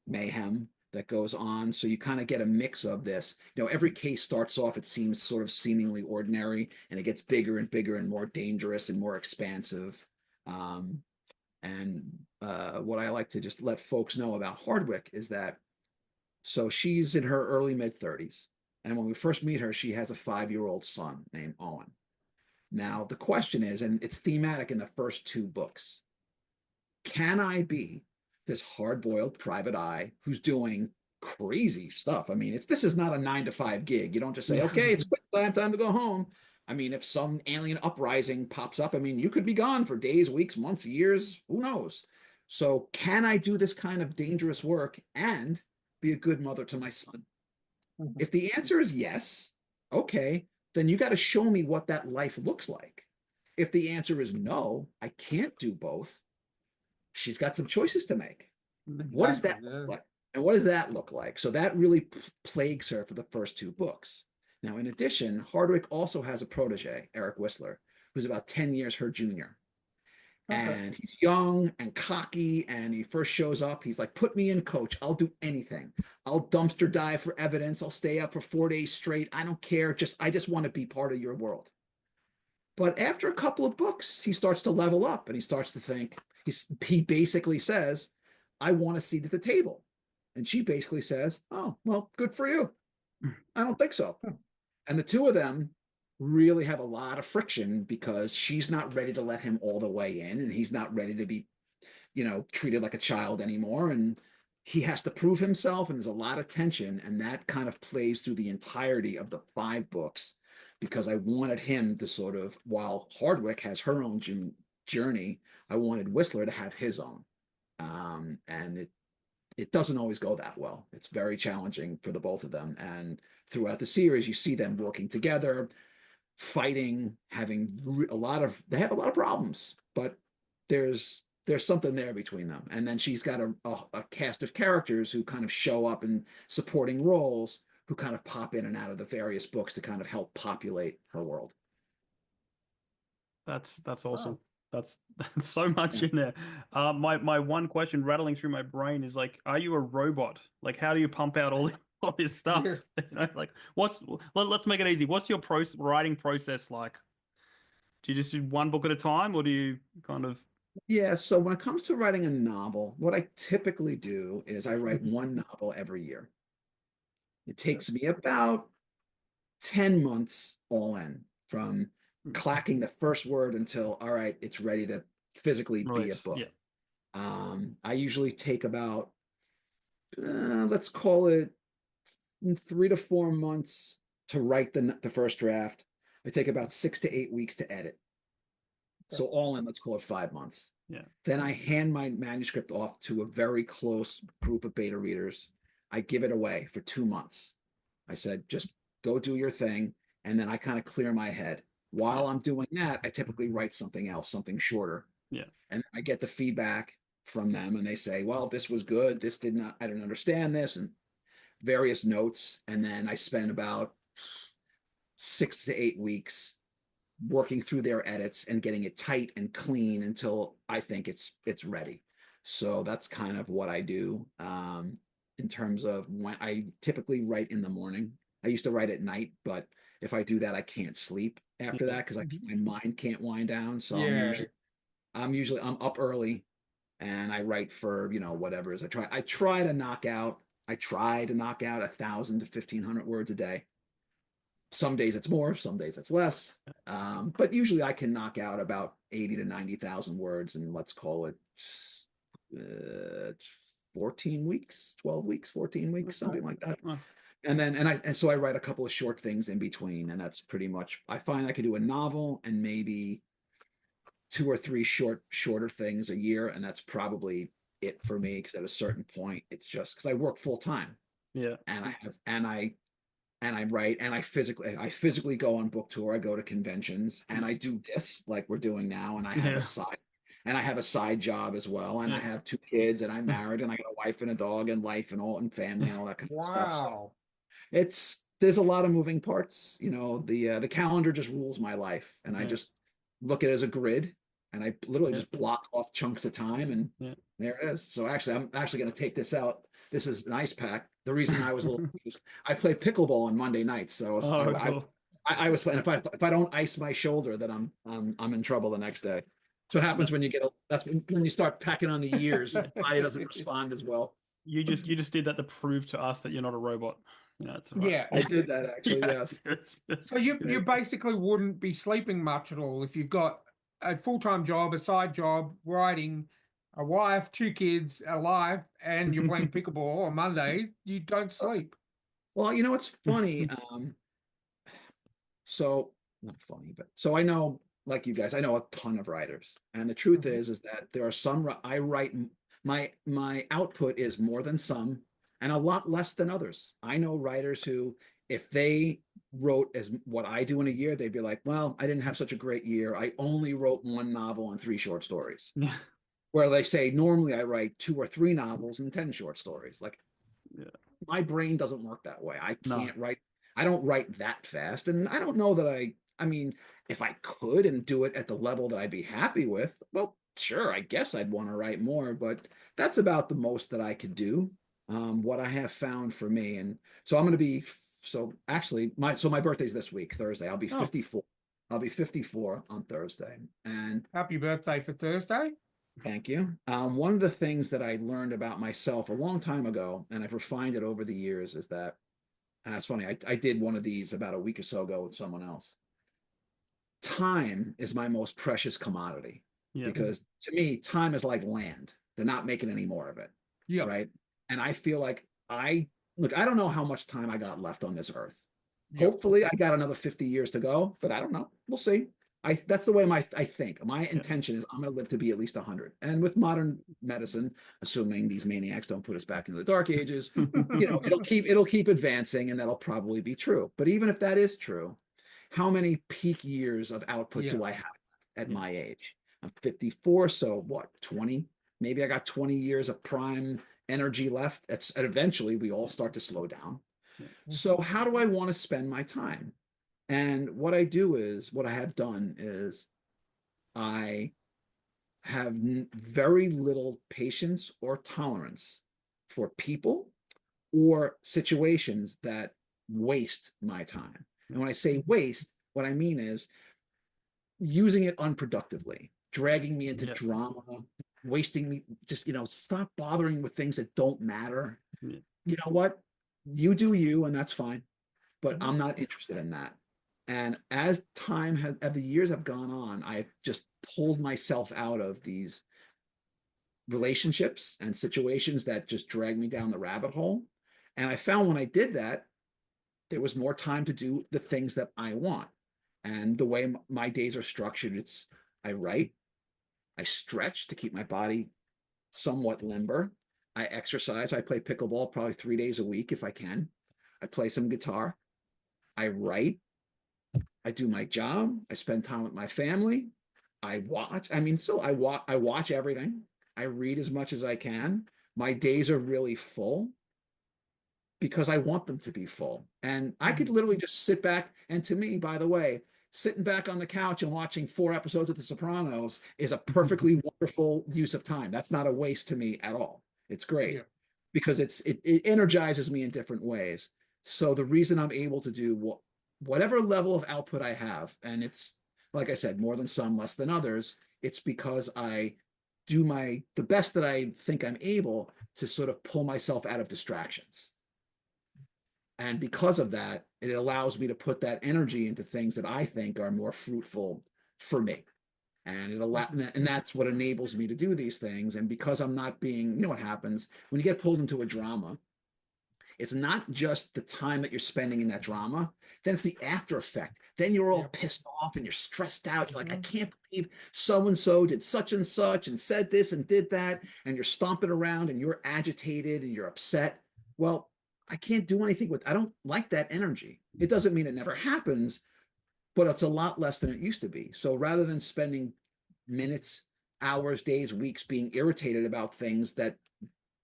mayhem that goes on. So you kind of get a mix of this. Every case starts off, it seems sort of seemingly ordinary, and it gets bigger and bigger and more dangerous and more expansive. What I like to just let folks know about Hardwick is that, so she's in her early mid-30s. And when we first meet her, she has a 5-year-old son named Owen. Now, the question is, and it's thematic in the first 2 books, can I be this hard-boiled private eye who's doing crazy stuff? I mean, this is not a 9-to-5 gig. You don't just say, okay, it's time to go home. I mean, if some alien uprising pops up, I mean, you could be gone for days, weeks, months, years, who knows? So can I do this kind of dangerous work and be a good mother to my son? If the answer is yes, okay, then you got to show me what that life looks like. If the answer is no, I can't do both, she's got some choices to make. What does that look like? And what does that look like? So that really plagues her for the first two books. Now, in addition, Hardwick also has a protege, Eric Whistler, who's about 10 years her junior. And he's young and cocky, and he first shows up. He's like, put me in, coach. I'll do anything. I'll dumpster dive for evidence. I'll stay up for 4 days straight. I don't care. I just want to be part of your world. But after a couple of books, he starts to level up and he starts to think, he basically says, I want a seat at the table. And she basically says, oh, well, good for you. I don't think so. And the two of them really have a lot of friction because she's not ready to let him all the way in, and he's not ready to be, treated like a child anymore. And he has to prove himself, and there's a lot of tension, and that kind of plays through the entirety of the 5 books because I wanted him to sort of, while Hardwick has her own journey, I wanted Whistler to have his own. And it doesn't always go that well. It's very challenging for the both of them. And throughout the series, you see them working together, fighting, having they have a lot of problems, but there's something there between them. And then she's got a cast of characters who kind of show up in supporting roles, who kind of pop in and out of the various books to kind of help populate her world. That's awesome. Wow. That's so much in there. My one question rattling through my brain is like, are you a robot? Like, how do you pump out all this stuff? Like, let's make it easy. What's your writing process like? Do you just do one book at a time, or do you kind of? Yeah, so when it comes to writing a novel, what I typically do is I write one novel every year. It takes me about 10 months all in, from clacking the first word until, all right, it's ready to physically be a book. Yeah. I usually take about, let's call it 3 to 4 months to write the first draft. I take about 6 to 8 weeks to edit. So all in, let's call it 5 months. Yeah. Then I hand my manuscript off to a very close group of beta readers. I give it away for 2 months. I said, just go do your thing. And then I kind of clear my head. While I'm doing that, I typically write something else, something shorter. Yeah. And I get the feedback from them, and they say, well, this was good. This did not, I didn't understand this, and various notes. And then I spend about 6 to 8 weeks working through their edits and getting it tight and clean until I think it's ready. So that's kind of what I do. In terms of when I typically write in the morning. I used to write at night, but if I do that, I can't sleep after that because my mind can't wind down. So I'm up early and I write for, whatever it is. I try to knock out 1,000 to 1,500 words a day. Some days it's more, some days it's less. But usually I can knock out about 80 to 90,000 words, and let's call it 14 weeks, 12 weeks, 14 weeks, something like that. And so I write a couple of short things in between, and that's pretty much, I find I could do a novel and maybe 2 or 3 shorter things a year, and that's probably it for me, because at a certain point it's just because I work full time. Yeah. And I write, and I physically go on book tour. I go to conventions, and I do this like we're doing now, and I have a side job as well, and I have 2 kids, and I'm married, and I got a wife and a dog and life and family and all that kind of stuff. So there's a lot of moving parts. The calendar just rules my life, and I just look at it as a grid, and I literally just block off chunks of time, and there it is. So actually, I'm actually going to take this out. This is an ice pack. The reason I was a little, I play pickleball on Monday nights, so cool. I was playing. If I don't ice my shoulder, then I'm in trouble the next day. So what happens when you that's when you start packing on the years. Body doesn't respond as well. You just did that to prove to us that you're not a robot. That's right. Yeah, I did that actually. Yes. So you basically wouldn't be sleeping much at all if you've got a full-time job, a side job, writing, a wife, 2 kids, a life, and you're playing pickleball on Mondays. You don't sleep. Well, it's funny. So not funny, but so I know, like you guys, I know a ton of writers, and the truth is that there are some I write my output is more than some and a lot less than others. I know writers who, if they wrote as what I do in a year, they'd be like, well, I didn't have such a great year. I only wrote one novel and 3 short stories. Yeah. Where they say normally I write 2 or 3 novels and 10 short stories. Like, Yeah. my brain doesn't work that way. I No. can't write. I don't write that fast, and I don't know that I mean, if I could and do it at the level that I'd be happy with, well, sure, I guess I'd want to write more, but that's about the most that I could do. What I have found for me, and so I'm going to be. So actually, my birthday's this week, Thursday. I'll be 54. I'll be 54 on Thursday, and Happy birthday for Thursday. thank you. One of the things that I learned about myself a long time ago, and I've refined it over the years, is that, and that's funny, I did one of these about a week or so ago with someone else. Time is my most precious commodity, because to me, time is like land. They're not making any more of it. Yeah. Right. And I feel like I don't know how much time I got left on this earth. Yeah. Hopefully I got another 50 years to go, but I don't know. We'll see. That's the way I think. My intention is I'm going to live to be at least 100. And with modern medicine, assuming these maniacs don't put us back into the dark ages, it'll keep advancing, and that'll probably be true. But even if that is true, how many peak years of output do I have at my age? I'm 54, so what, 20? Maybe I got 20 years of prime energy left. And eventually we all start to slow down. So how do I want to spend my time? And what I have done is I have very little patience or tolerance for people or situations that waste my time. And when I say waste, what I mean is using it unproductively, dragging me into drama, wasting me, just, stop bothering with things that don't matter. You know what? You do you, and that's fine. But I'm not interested in that. And as the years have gone on, I've just pulled myself out of these relationships and situations that just drag me down the rabbit hole. And I found when I did that, there was more time to do the things that I want. And the way my days are structured, I write, I stretch to keep my body somewhat limber. I exercise. I play pickleball probably 3 days a week if I can. I play some guitar. I write. I do my job. I spend time with my family. I watch. I watch everything. I read as much as I can. My days are really full because I want them to be full. And I could literally just sit back. And to me, by the way, sitting back on the couch and watching 4 episodes of The Sopranos is a perfectly wonderful use of time. That's not a waste to me at all. It's great because it energizes me in different ways. So the reason I'm able to do whatever level of output I have, and it's, like I said, more than some, less than others, it's because I do the best that I think I'm able to sort of pull myself out of distractions. And because of that, it allows me to put that energy into things that I think are more fruitful for me. And that's what enables me to do these things. And because I'm not being, what happens when you get pulled into a drama, it's not just the time that you're spending in that drama, then it's the after effect. Then you're all pissed off and you're stressed out. You're like, I can't believe so-and-so did such and such and said this and did that. And you're stomping around and you're agitated and you're upset. Well, I can't do anything I don't like that energy. It doesn't mean it never happens, but it's a lot less than it used to be. So rather than spending minutes, hours, days, weeks being irritated about things that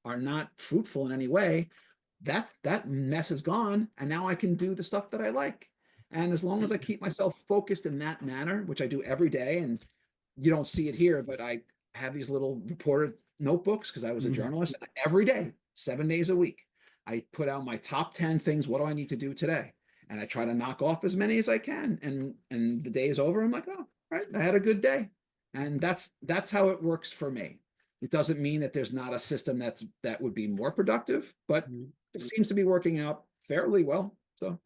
are not fruitful in any way, that mess is gone. And now I can do the stuff that I like. And as long as I keep myself focused in that manner, which I do every day, and you don't see it here, but I have these little reported notebooks because I was a journalist, and every day, 7 days a week, I put out my top 10 things. What do I need to do today? And I try to knock off as many as I can. And the day is over. I'm like, oh, right, I had a good day. And that's how it works for me. It doesn't mean that there's not a system that would be more productive, but it seems to be working out fairly well. So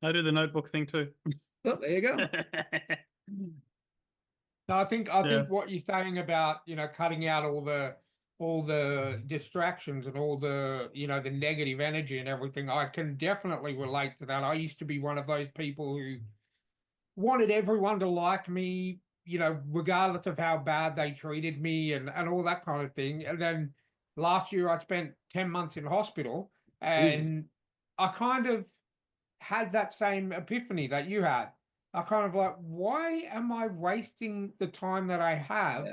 I do the notebook thing too. Oh, there you go. No, I think what you're saying about, cutting out all the distractions and all the, the negative energy and everything, I can definitely relate to that. I used to be one of those people who wanted everyone to like me, regardless of how bad they treated me and all that kind of thing. And then last year I spent 10 months in hospital, and I kind of had that same epiphany that you had. I kind of like, why am I wasting the time that I have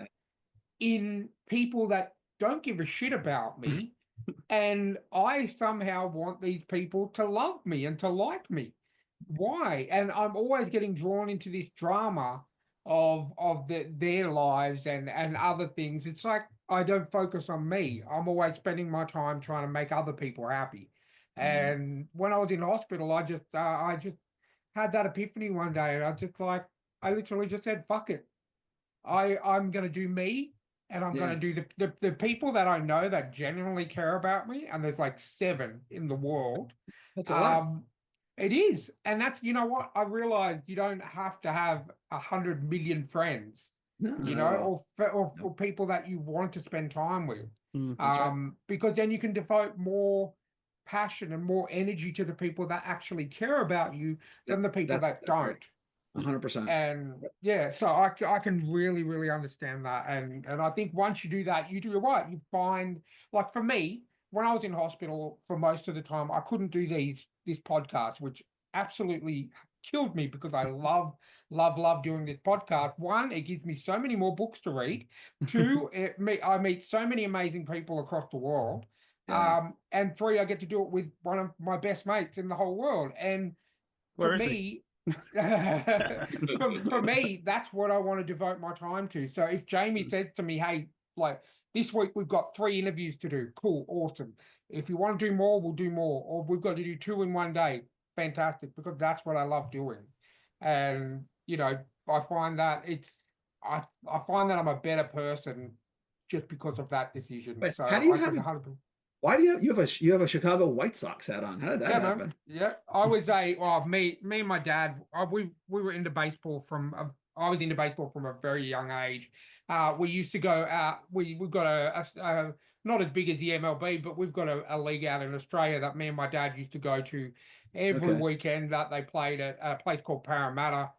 in people that don't give a shit about me? And I somehow want these people to love me and to like me. Why? And I'm always getting drawn into this drama of their lives and other things. It's like I don't focus on me. I'm always spending my time trying to make other people happy. And when I was in hospital, I just had that epiphany one day, and I literally just said, "Fuck it, I'm gonna do me, and I'm gonna do the people that I know that genuinely care about me." And there's like 7 in the world. That's a lot. It is, and that's, you know what, I realized you don't have to have 100 million friends, No, or people that you want to spend time with, that's right. because then you can devote more passion and more energy to the people that actually care about you than the people That's that right. don't. 100%. And yeah, so I can really, really understand that. And I think once you do that, you do right. You find, like for me, when I was in hospital for most of the time, I couldn't do this podcast, which absolutely killed me because I love doing this podcast. One, it gives me so many more books to read. Two, I meet so many amazing people across the world. Yeah. And 3, I get to do it with one of my best mates in the whole world. And for Where is he? me, for me, that's what I want to devote my time to. So if Jamie says to me, "Hey, like this week we've got 3 interviews to do," cool, awesome. If you want to do more, we'll do more. Or we've got to do 2 in one day, fantastic, because that's what I love doing. And I find that I find that I'm a better person just because of that decision. Wait, So how do you I have? can 100%. Why do you have a Chicago White Sox hat on? How did that Yeah, man. happen? Yeah, I was me and my dad. We were into baseball from. I was into baseball from a very young age. We used to go out. We've got a not as big as the MLB, but we've got a league out in Australia that me and my dad used to go to every Okay. weekend. That they played at a place called Parramatta.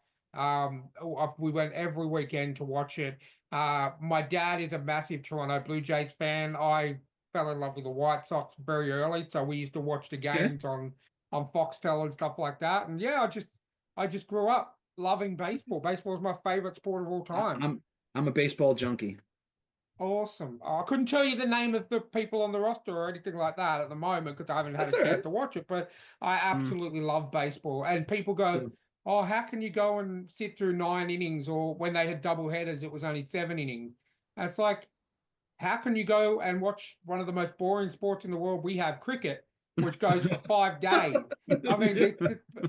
We went every weekend to watch it. My dad is a massive Toronto Blue Jays fan. I fell in love with the White Sox very early, so we used to watch the Yeah. games on Foxtel and stuff like that. And yeah, I just grew up loving baseball. Baseball is my favorite sport of all I- time. I'm I'm a baseball junkie. Awesome. I couldn't tell you the name of the people on the roster or anything like that at the moment because I haven't had That's a all chance right. to watch it, but I Mm. absolutely love baseball. And people go, So, "Oh, how can you go and sit through 9 innings?" Or when they had double headers, it was only 7 innings. And it's like, how can you go and watch one of the most boring sports in the world? We have cricket, which goes for 5 days. I mean,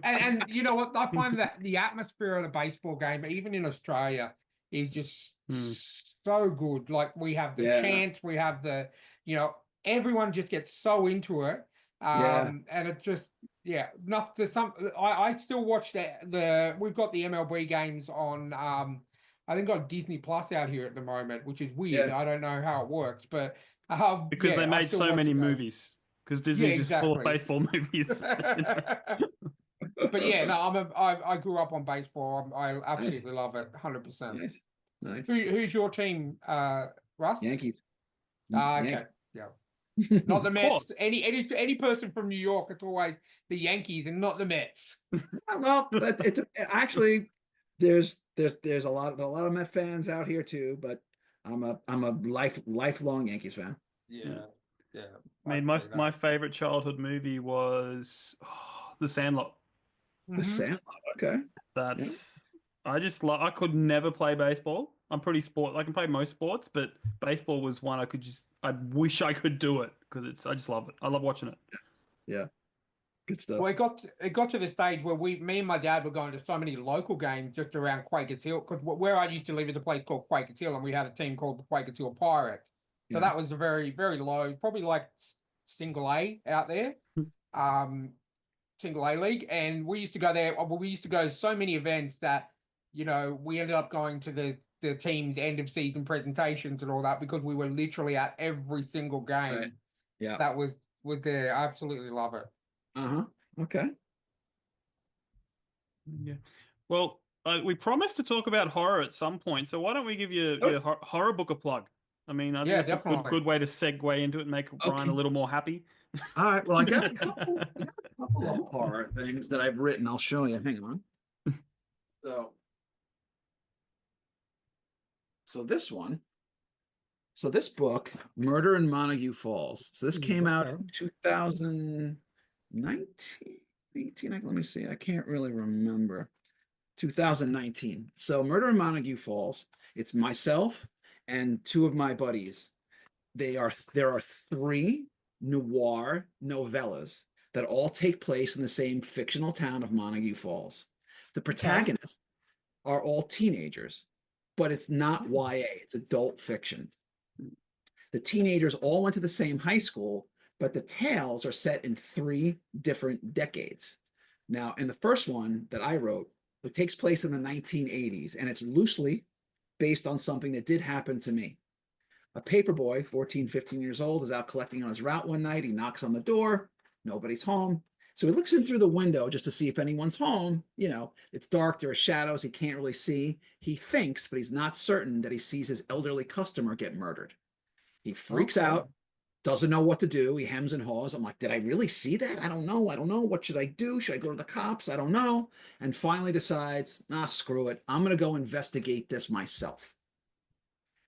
and you know what? I find that the atmosphere of a baseball game, even in Australia, is just Mm. so good. Like we have the yeah, chants, we have you know, everyone just gets so into it. yeah, And it just, yeah, not to some. I still watch we've got the MLB games on. I think on Disney Plus out here at the moment, which is weird. yeah. I don't know how it works, but Because they yeah, I made still so watch the many game. movies. Because Yeah, Disney's just full of exactly. baseball movies. But yeah, no, I grew up on baseball. I Nice, absolutely love it, 100%. nice, nice. Who's your team, Russ? Yankees, Okay, Yankees. yeah, not the Of Mets. course. Any person from New York, it's always the Yankees and not the Mets. Well, actually there's a lot of Met fans out here too, but I'm a lifelong Yankees fan. Yeah. Yeah, yeah, I I mean, can my see my that. favorite childhood movie was The Sandlot. The Hmm. Sandlot, okay. Yeah, That's I just love. I could never play baseball. I'm pretty sport. I can play most sports, but baseball was one I could just. I wish I could do it because it's. I just love it. I love watching it. yeah, good stuff. Well, it got to the stage where me and my dad were going to so many local games just around Quakers Hill because where I used to live is a place called Quakers Hill, and we had a team called the Quakers Hill Pirates. So Yeah, that was a very very low, probably like single A out there, um, single A league, and we used to go there. Well, we used to go to so many events that we ended up going to the team's end of season presentations and all that because we were literally at every single right. game Yeah. that was there. I absolutely love it. Uh-huh. Okay. Yeah. Well, We promised to talk about horror at some point, so why don't we give you Oh, your horror book a plug? I mean, I think Yeah, that's a good definitely. good way to segue into it and make Brian a okay. little more happy. All right. Well, I got a couple of horror things that I've written. I'll show you. Hang on. So, so this one. So this book, Murder in Montague Falls. So this came out Okay. in 2019, 18. Let me see. I can't really remember. 2019. So Murder in Montague Falls. It's myself and two of my buddies. There are three noir novellas that all take place in the same fictional town of Montague Falls. The Okay. protagonists are all teenagers, but it's not YA, it's adult fiction. The teenagers all went to the same high school, but the tales are set in three different decades. Now, in the first one that I wrote, it takes place in the 1980s, and it's loosely based on something that did happen to me. A paperboy, 14, 15 years old, is out collecting on his route one night. He knocks on the door. Nobody's home. So he looks in through the window just to see if anyone's home. You know, it's dark. There are shadows. He can't really see. He thinks, but he's not certain, that he sees his elderly customer get murdered. He freaks Okay. out, doesn't know what to do. He hems and haws. I'm like, did I really see that? I don't know. I don't know. What should I do? Should I go to the cops? I don't know. And finally decides, nah, screw it. I'm going to go investigate this myself.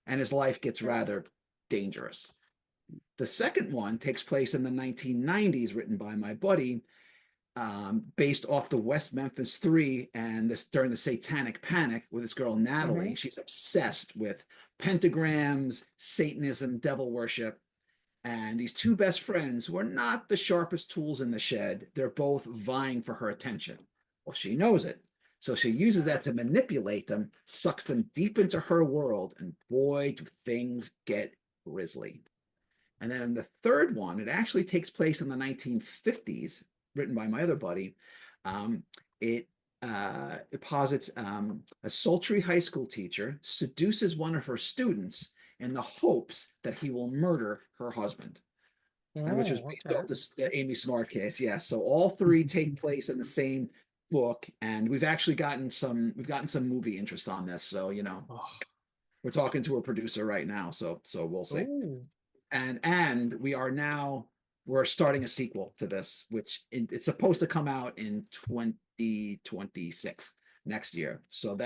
And his life gets rather dangerous. The second one takes place in the 1990s, written by my buddy, based off the West Memphis Three, and this during the Satanic Panic with this girl Natalie. Hmm. She's obsessed with pentagrams, Satanism, devil worship, and these two best friends who are not the sharpest tools in the shed. They're both vying for her attention. Well, she knows it. So she uses that to manipulate them, sucks them deep into her world, and boy, do things get grisly. And then in the third one, it actually takes place in the 1950s, written by my other buddy. Um, it it posits a sultry high school teacher seduces one of her students in the hopes that he will murder her husband, and which was Oh, based okay. off the Amy Smart case. Yes, so all three take place in the same book, and we've gotten some movie interest on this. So Oh, we're talking to a producer right now. So we'll see. Oh, And we're starting a sequel to this, which it's supposed to come out in 2026, next year. So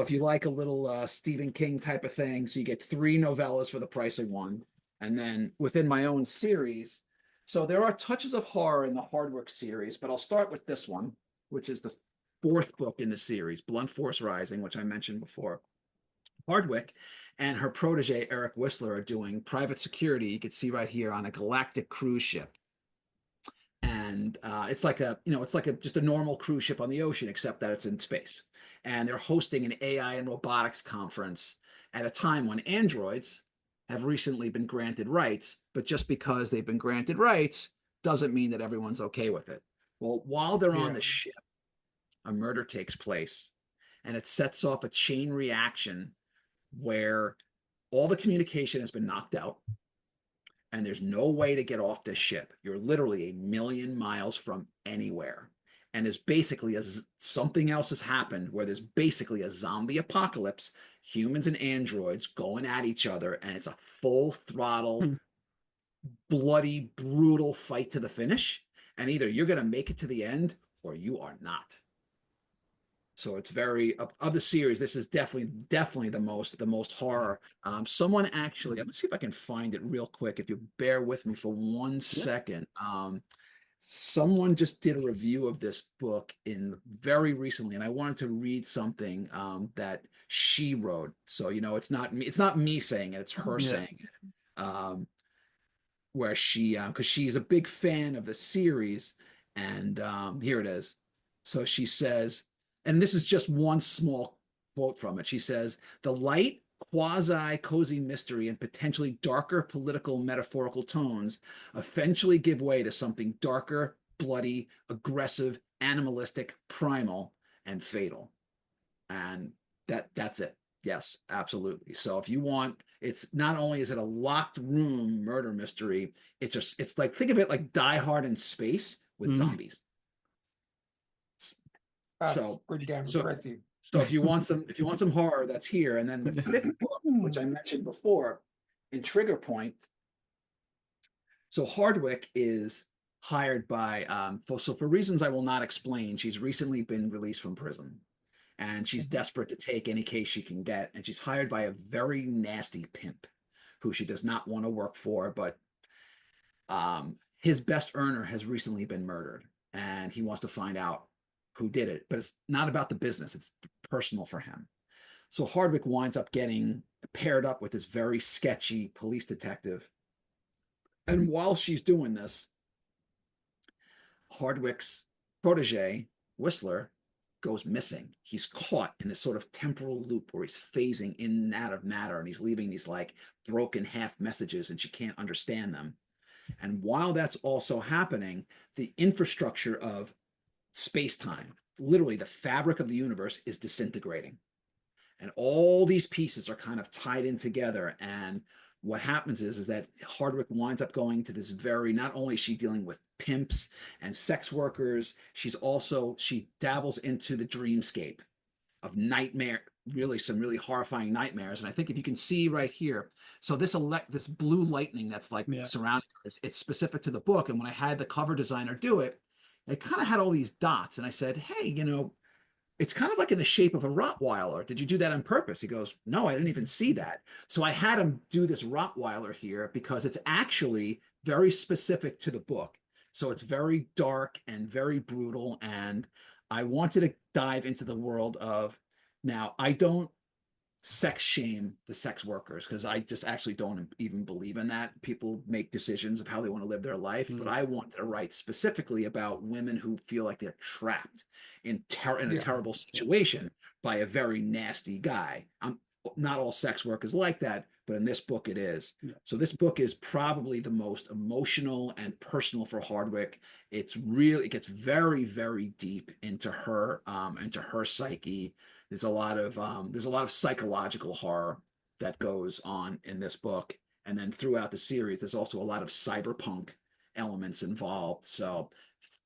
if you like a little Stephen King type of thing, so you get three novellas for the price of one. And then within my own series, so there are touches of horror in the Hardwick series, but I'll start with this one, which is the fourth book in the series, Blunt Force Rising, which I mentioned before. Hardwick and her protege Eric Whistler are doing private security. You can see right here on a galactic cruise ship, and it's like just a normal cruise ship on the ocean, except that it's in space. And they're hosting an AI and robotics conference at a time when androids have recently been granted rights, but just because they've been granted rights doesn't mean that everyone's okay with it. Well, while they're on yeah. the ship, a murder takes place, and it sets off a chain reaction where all the communication has been knocked out and there's no way to get off this ship. You're literally a million miles from anywhere. And there's basically something else has happened where there's basically a zombie apocalypse, humans and androids going at each other, and it's a full throttle, hmm. bloody, brutal fight to the finish. And either you're going to make it to the end or you are not. So it's very of the series. This is definitely the most horror. Someone actually, let me see if I can find it real quick. If you bear with me for one Yeah. second, someone just did a review of this book in very recently, and I wanted to read something that she wrote. So it's not me. It's not me saying it. It's her Yeah. saying it. Where she, because she's a big fan of the series, and here it is. So she says, and this is just one small quote from it. She says, "The light, quasi cozy mystery and potentially darker political metaphorical tones eventually give way to something darker, bloody, aggressive, animalistic, primal, and fatal." And that's it. Yes, absolutely. So if you want, it's not only is it a locked room murder mystery, it's like, think of it like Die Hard in space with Mm. zombies. That's So pretty damn so impressive. So if you want some horror, that's here. And then the fifth book, which I mentioned before, in Trigger Point. So Hardwick is hired by for reasons I will not explain. She's recently been released from prison, and she's desperate to take any case she can get. And she's hired by a very nasty pimp, who she does not want to work for. But his best earner has recently been murdered, and he wants to find out who did it. But it's not about the business; it's personal for him. So Hardwick winds up getting paired up with this very sketchy police detective. And while she's doing this, Hardwick's protege, Whistler, goes missing. He's caught in this sort of temporal loop where he's phasing in and out of matter, and he's leaving these like broken half messages, and she can't understand them. And while that's also happening, the infrastructure of space-time, literally the fabric of the universe, is disintegrating. And all these pieces are kind of tied in together. And what happens is that Hardwick winds up going to this not only is she dealing with pimps and sex workers, she dabbles into the dreamscape of nightmare, really some really horrifying nightmares. And I think if you can see right here, so this blue lightning that's like surrounding her, it's specific to the book. And when I had the cover designer do it, it kind of had all these dots. And I said, hey, it's kind of like in the shape of a Rottweiler. Did you do that on purpose? He goes, no, I didn't even see that. So I had him do this Rottweiler here because it's actually very specific to the book. So it's very dark and very brutal. And I wanted to dive into the world of, now I don't sex shame the sex workers, because I just actually don't even believe in that. People make decisions of how they want to live their life, but I wanted to write specifically about women who feel like they're trapped in a terrible situation by a very nasty guy. Not all sex work is like that, but in this book it is. So this book is probably the most emotional and personal for Hardwick. It gets very, very deep into her psyche. There's a lot of psychological horror that goes on in this book. And then throughout the series, there's also a lot of cyberpunk elements involved. So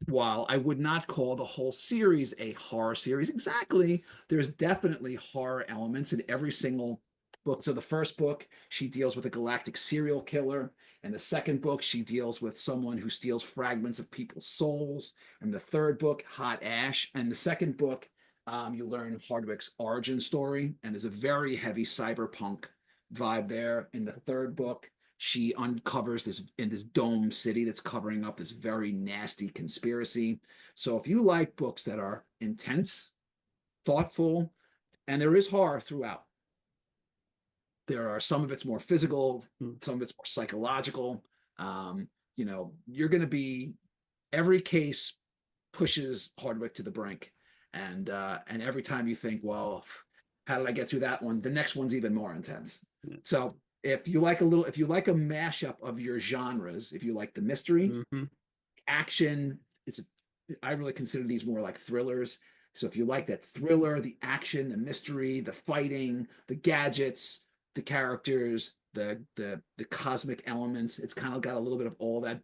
while I would not call the whole series a horror series exactly, there's definitely horror elements in every single book. So the first book, she deals with a galactic serial killer. And the second book, she deals with someone who steals fragments of people's souls. And the third book, Hot Ash. And the second book, you learn Hardwick's origin story, and there's a very heavy cyberpunk vibe there. In the third book, she uncovers this dome city that's covering up this very nasty conspiracy. So if you like books that are intense, thoughtful, and there is horror throughout, there are some of it's more physical, some of it's more psychological. You're going to be, every case pushes Hardwick to the brink. And every time you think, well, how did I get through that one? The next one's even more intense. So if you like a mashup of your genres, if you like the mystery, action, I really consider these more like thrillers. So if you like that thriller, the action, the mystery, the fighting, the gadgets, the characters, the cosmic elements, it's kind of got a little bit of all that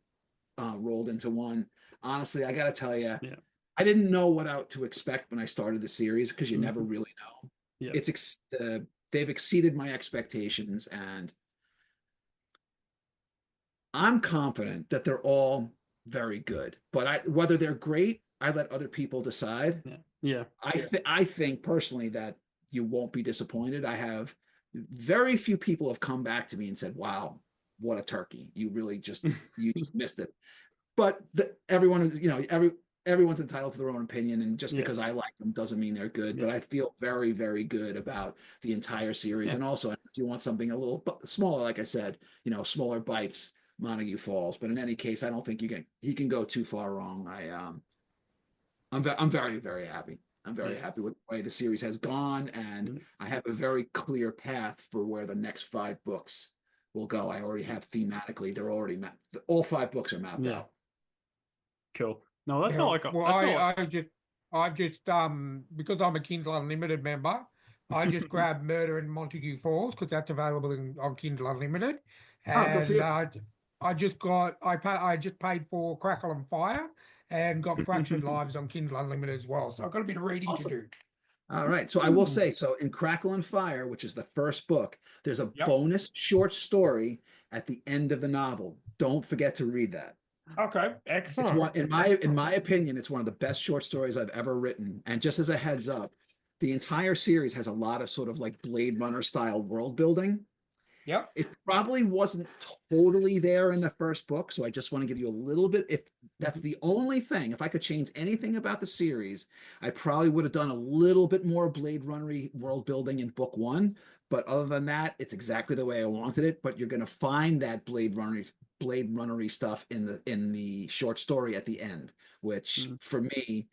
rolled into one. Honestly, I got to tell you, I didn't know what to expect when I started the series, because you never really know. They've exceeded my expectations, and I'm confident that they're all very good. But whether they're great, I let other people decide. I think personally that you won't be disappointed. I have very few people have come back to me and said, "Wow, what a turkey! You really just missed it." But everyone's entitled to their own opinion, and just because I like them doesn't mean they're good. But I feel very, very good about the entire series. And also, if you want something a little smaller, like I said, smaller bites, Montague Falls. But in any case, I don't think he can go too far wrong. I'm very, very happy. I'm very happy with the way the series has gone, and I have a very clear path for where the next 5 books will go. I already have thematically; they're already mapped. All 5 books are mapped out. Cool. No, that's not like. Well, I just because I'm a Kindle Unlimited member, I just grabbed Murder in Montague Falls because that's available on Kindle Unlimited, and I just paid for Crackle and Fire and got Fractured Lives on Kindle Unlimited as well. So I've got a bit of reading to do. All right. So I will say, so in Crackle and Fire, which is the first book, there's a Yep. bonus short story at the end of the novel. Don't forget to read that. Okay, It's excellent. one in my opinion, it's one of the best short stories I've ever written. And just as a heads up, the entire series has a lot of sort of like Blade Runner style world building. Yep. It probably wasn't totally there in the first book, so I just want to give you a little bit. If that's the only thing, if I could change anything about the series, I probably would have done a little bit more Blade Runner world building in book one. But other than that, it's exactly the way I wanted it. But you're going to find that Blade Runnery stuff in the short story at the end, which for me,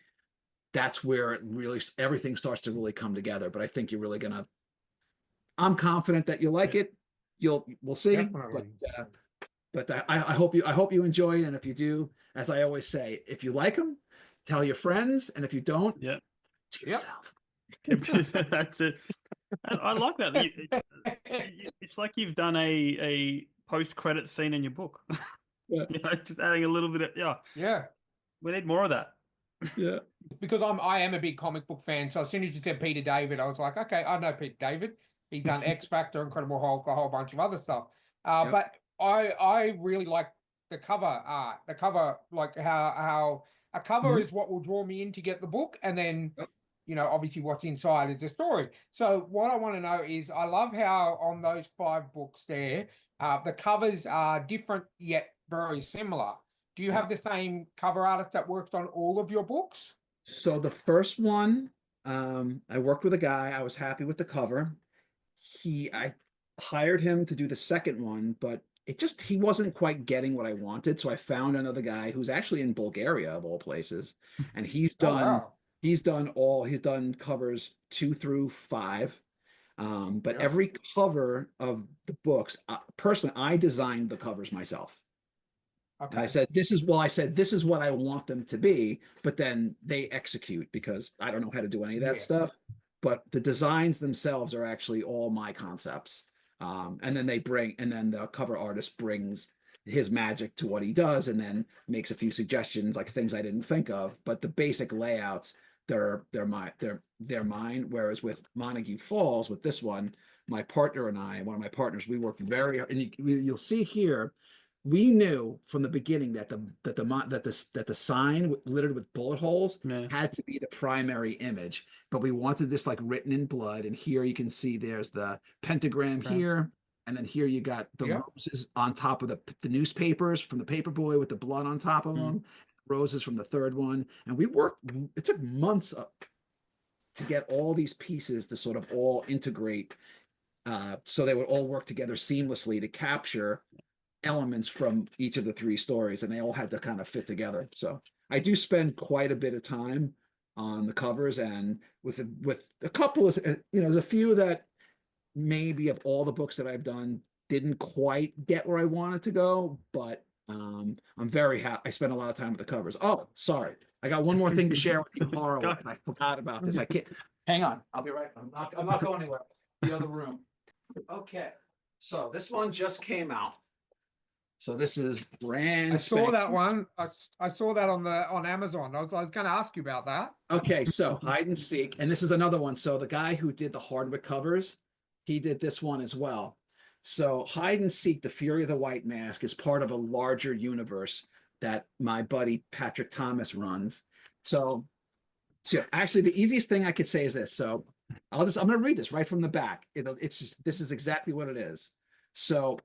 that's where it really everything starts to really come together. But I think you're really gonna. I'm confident that you like it. We'll see. Definitely. But I hope you enjoy it. And if you do, as I always say, if you like them, tell your friends, and if you don't, Yeah. to yourself. That's it. And I like that. It's like you've done a post-credit scene in your book. Yeah. Just adding a little bit of Yeah. We need more of that. Yeah. Because I am a big comic book fan, so as soon as you said Peter David, I was like, okay, I know Peter David. He's done X Factor, Incredible Hulk, a whole bunch of other stuff. Yep. But I really like the cover art. The cover, like how a cover is what will draw me in to get the book, and then Yep. obviously what's inside is the story. So what I want to know is, I love how on those 5 books there, the covers are different yet very similar. Do you have the same cover artist that works on all of your books? So the first one, I worked with a guy. I was happy with the cover. I hired him to do the second one, but he wasn't quite getting what I wanted. So I found another guy who's actually in Bulgaria of all places, and he's Oh, done wow. he's done covers 2 through 5. But Yeah. every cover of the books, personally, I designed the covers myself. And I Okay. said, this is what I want them to be, but then they execute because I don't know how to do any of that Yeah. stuff. But the designs themselves are actually all my concepts. And then the cover artist brings his magic to what he does and then makes a few suggestions, like things I didn't think of. But the basic layouts, they're mine. Whereas with Montague Falls, with this one, my partner and I, one of my partners, we worked very hard. And you'll see here, we knew from the beginning that the sign littered with bullet holes had to be the primary image, but we wanted this like written in blood. And here you can see there's the pentagram here, and then here you got the roses on top of the newspapers from the paperboy with the blood on top of them, roses from the third one. And it took months to get all these pieces to sort of all integrate, so they would all work together seamlessly to capture elements from each of the 3 stories, and they all had to kind of fit together. So I do spend quite a bit of time on the covers, and with a couple of, there's a few that maybe of all the books that I've done didn't quite get where I wanted to go, but I'm very happy. I spent a lot of time with the covers. Oh, sorry. I got one more thing to share with you, horror, and I forgot about this. I can't. Hang on. I'll be right. I'm not going anywhere. The other room. Okay. So this one just came out. So this is brand. I saw that one. I saw that on Amazon. I was going to ask you about that. Okay, so Hide and Seek, and this is another one. So the guy who did the Hardwick covers, he did this one as well. So Hide and Seek, The Fury of the White Mask, is part of a larger universe that my buddy Patrick Thomas runs. So actually, the easiest thing I could say is this. So I'm going to read this right from the back. This is exactly what it is. So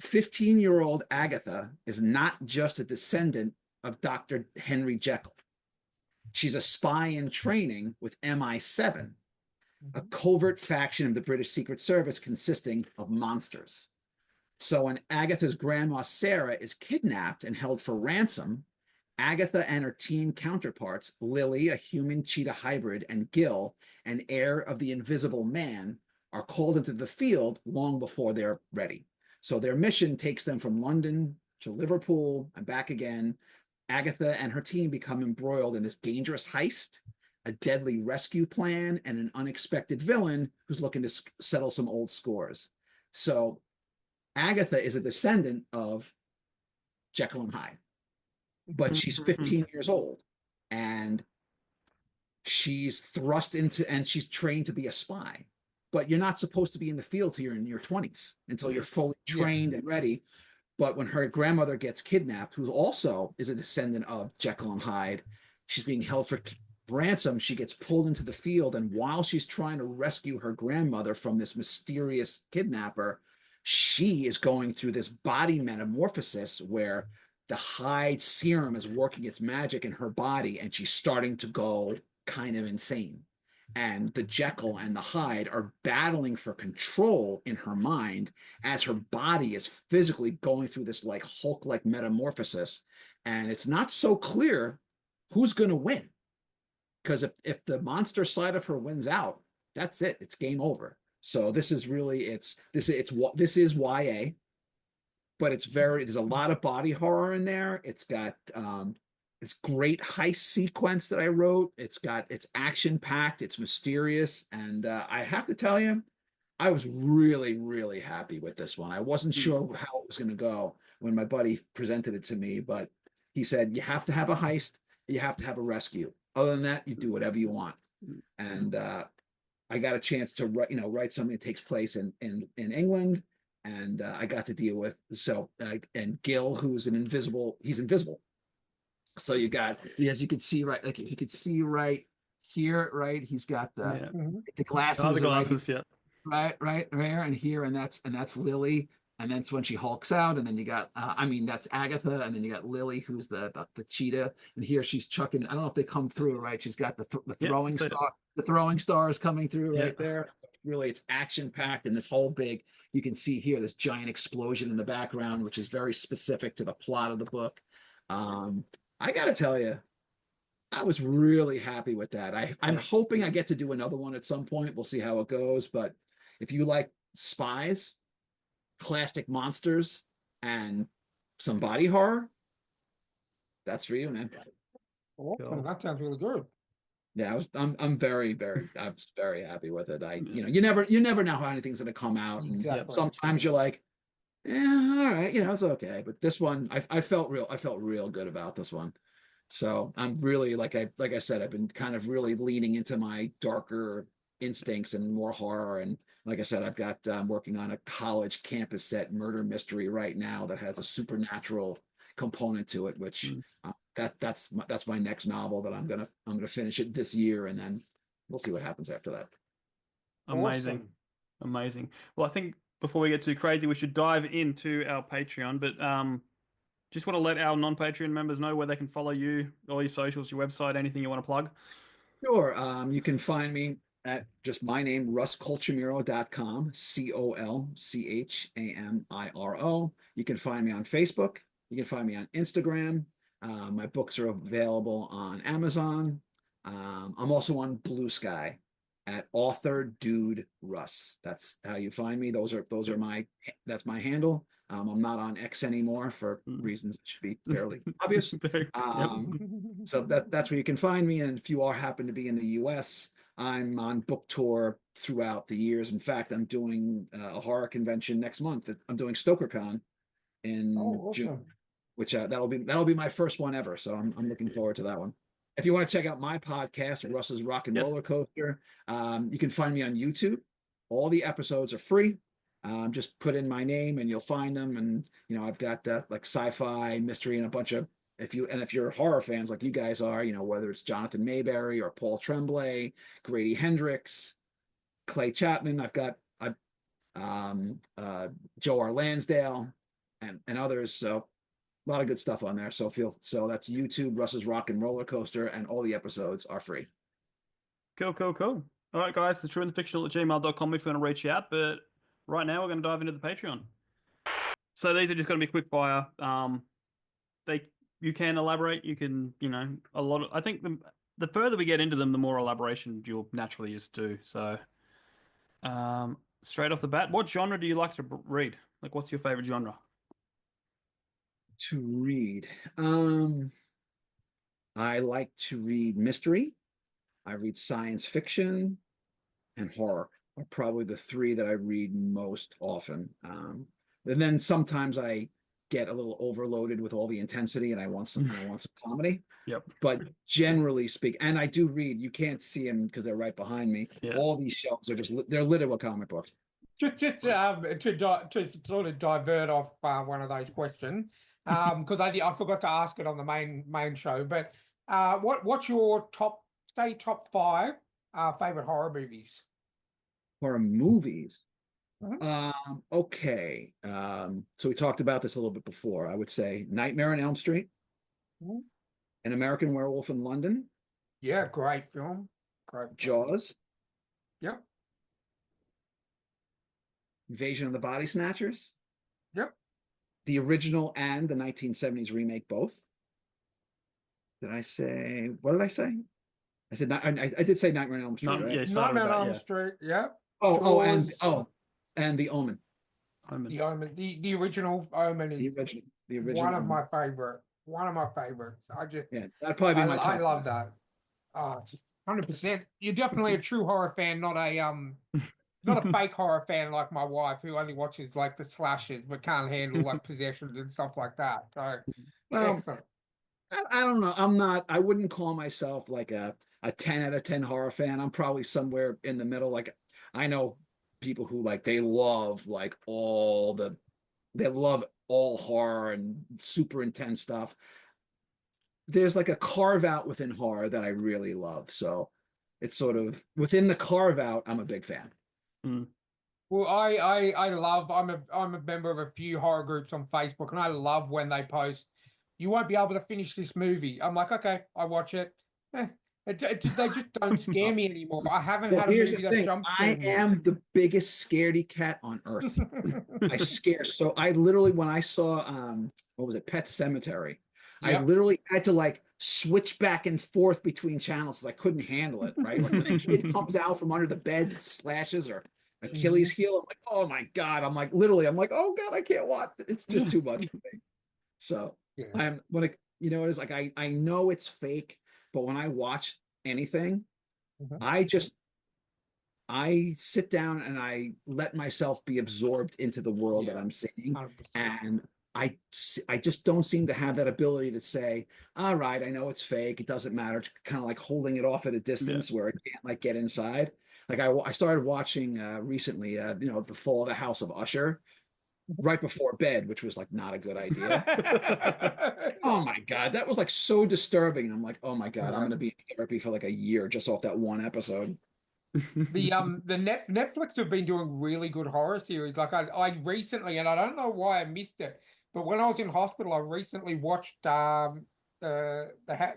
15-year-old Agatha is not just a descendant of Dr. Henry Jekyll. She's a spy in training with MI7, a covert faction of the British Secret Service consisting of monsters. So when Agatha's grandma Sarah is kidnapped and held for ransom, Agatha and her teen counterparts, Lily, a human cheetah hybrid, and Gil, an heir of the Invisible Man, are called into the field long before they're ready. So their mission takes them from London to Liverpool and back again. Agatha and her team become embroiled in this dangerous heist, a deadly rescue plan, and an unexpected villain who's looking to settle some old scores. So Agatha is a descendant of Jekyll and Hyde, but she's 15 years old. And she's thrust into, and she's trained to be a spy. But you're not supposed to be in the field till you're in your 20s, until you're fully Yeah. trained and ready. But when her grandmother gets kidnapped, who also is a descendant of Jekyll and Hyde, she's being held for ransom. She gets pulled into the field, and while she's trying to rescue her grandmother from this mysterious kidnapper, she is going through this body metamorphosis where the Hyde serum is working its magic in her body, and she's starting to go kind of insane. And the Jekyll and the Hyde are battling for control in her mind as her body is physically going through this like Hulk-like metamorphosis. And it's not so clear who's going to win. Because if the monster side of her wins out, that's it. It's game over. So this is really this is YA, but there's a lot of body horror in there. It's got this great heist sequence that I wrote. It's action packed, it's mysterious, and I have to tell you, I was really, really happy with this one. I wasn't sure how it was going to go when my buddy presented it to me, but he said, you have to have a heist, you have to have a rescue. Other than that, you do whatever you want. And I got a chance to write something that takes place in England, and I got to deal with and Gil, he's invisible. So you got, as you can see, right, like you could see right here, right, he's got the glasses, the glasses, right there and here, and that's Lily, and that's when she hulks out, and then you got that's Agatha, and then you got Lily, who's the cheetah, and here she's chucking, I don't know if they come through, right, she's got the throwing star, the throwing star is coming through right there. Really, it's action packed, and this whole big, you can see here this giant explosion in the background, which is very specific to the plot of the book. I gotta tell you, I was really happy with that. I'm hoping I get to do another one at some point. We'll see how it goes. But if you like spies, classic monsters, and some body horror, that's for you, man. Awesome. That sounds really good. Yeah, I'm very, I was very happy with it. You never know how anything's gonna come out. And Exactly. sometimes you're like, yeah, all right, it's okay. But this one, I felt real good about this one. So I'm really, like I said, I've been kind of really leaning into my darker instincts and more horror. And like I said, I've got I'm working on a college campus set murder mystery right now that has a supernatural component to it, which that's my next novel that I'm gonna finish it this year, and then we'll see what happens after that. Amazing. Well, I think before we get too crazy, we should dive into our Patreon. But just want to let our non-Patreon members know where they can follow you, all your socials, your website, anything you want to plug. Sure. You can find me at just my name, russcolchamiro.com, COLCHAMIRO. You can find me on Facebook. You can find me on Instagram. My books are available on Amazon. I'm also on Blue Sky at author dude Russ. That's how you find me. That's my handle. I'm not on X anymore for reasons that should be fairly obvious. So that's where you can find me. And if you happen to be in the US, I'm on book tour throughout the years. In fact, I'm doing a horror convention next month. I'm doing StokerCon in June, which that'll be my first one ever. So I'm looking forward to that one. If you want to check out my podcast, Russ's Rock and Roller Coaster, you can find me on YouTube. All the episodes are free. Just put in my name and you'll find them. And I've got like sci-fi, mystery, and a bunch of if you're horror fans like you guys are, whether it's Jonathan Mayberry or Paul Tremblay, Grady Hendrix, Clay Chapman, I've Joe R. Lansdale and others. So a lot of good stuff on there. So that's YouTube, Russ's Rock and Roller Coaster, and all the episodes are free. Cool. All right, guys, thetrueandthefictional@gmail.com if you want to reach out. But right now, we're going to dive into the Patreon. So these are just going to be quick fire. You can elaborate. You can, a lot of. I think the further we get into them, the more elaboration you'll naturally just do. So, straight off the bat, what genre do you like to read? Like, what's your favorite genre? To read, I like to read mystery. I read science fiction, and horror are probably the three that I read most often. And then sometimes I get a little overloaded with all the intensity and I want some comedy. Yep. But generally speak, and I do read, you can't see them because they're right behind me. Yeah. All these shelves are they're littered with comic books. Just to sort of divert off one of those questions, because I forgot to ask it on the main show. But what's your top 5 favorite horror movies? Horror movies. Mhm. Okay. So we talked about this a little bit before. I would say Nightmare on Elm Street, Mhm. An American Werewolf in London, Yeah, great film. Great film. Jaws, Yep. Invasion of the Body Snatchers, Yep. the original and the 1970s remake, both. Did I say, what did I say? I said, I did say Nightmare on Elm Street, No, right? yeah, started with Nightmare that, on Elm yeah. Street. Yep. Oh, and The Omen. Omen. The Omen, the original Omen is The original one of Omen. my favorite. One of my favorites. Yeah, that'd probably be my top I love five. that. Just 100%. You're definitely a true horror fan, not a fake horror fan like my wife who only watches like the slashes but can't handle like possessions and stuff like that. So Well, excellent. I don't know. I wouldn't call myself like a 10 out of 10 horror fan. I'm probably somewhere in the middle. Like I know people who like they love all horror and super intense stuff. There's like a carve out within horror that I really love. So it's sort of within the carve out, I'm a big fan. Mm. Well, I love. I'm a member of a few horror groups on Facebook, and I love when they post, "You won't be able to finish this movie." I'm like, okay, I watch it. They just don't scare me anymore. I haven't Well, had a here's the movie that thing. jump I scared me. am the biggest scaredy cat on earth. I scare. So I literally, when I saw what was it, Pet Cemetery, I Yep. literally had to like switch back and forth between channels because I couldn't handle it, right? Like when a kid comes out from under the bed and slashes or Achilles heel, I'm like, oh my God. I'm like, oh God, I can't watch. It's just too much for me. So Yeah. it is like I know it's fake, but when I watch anything, Mhm. I sit down and I let myself be absorbed into the world that Yeah. I'm seeing. 100%. And I just don't seem to have that ability to say, all right, I know it's fake. It doesn't matter. Kind of like holding it off at a distance where it can't like get inside. Like I started watching recently, The Fall of the House of Usher right before bed, which was like not a good idea. Oh my God, that was like so disturbing. I'm like, oh my God, I'm Yeah. gonna be in therapy for like a year just off that one episode. The Netflix have been doing really good horror series. Like I recently, and I don't know why I missed it, but when I was in hospital, I recently watched the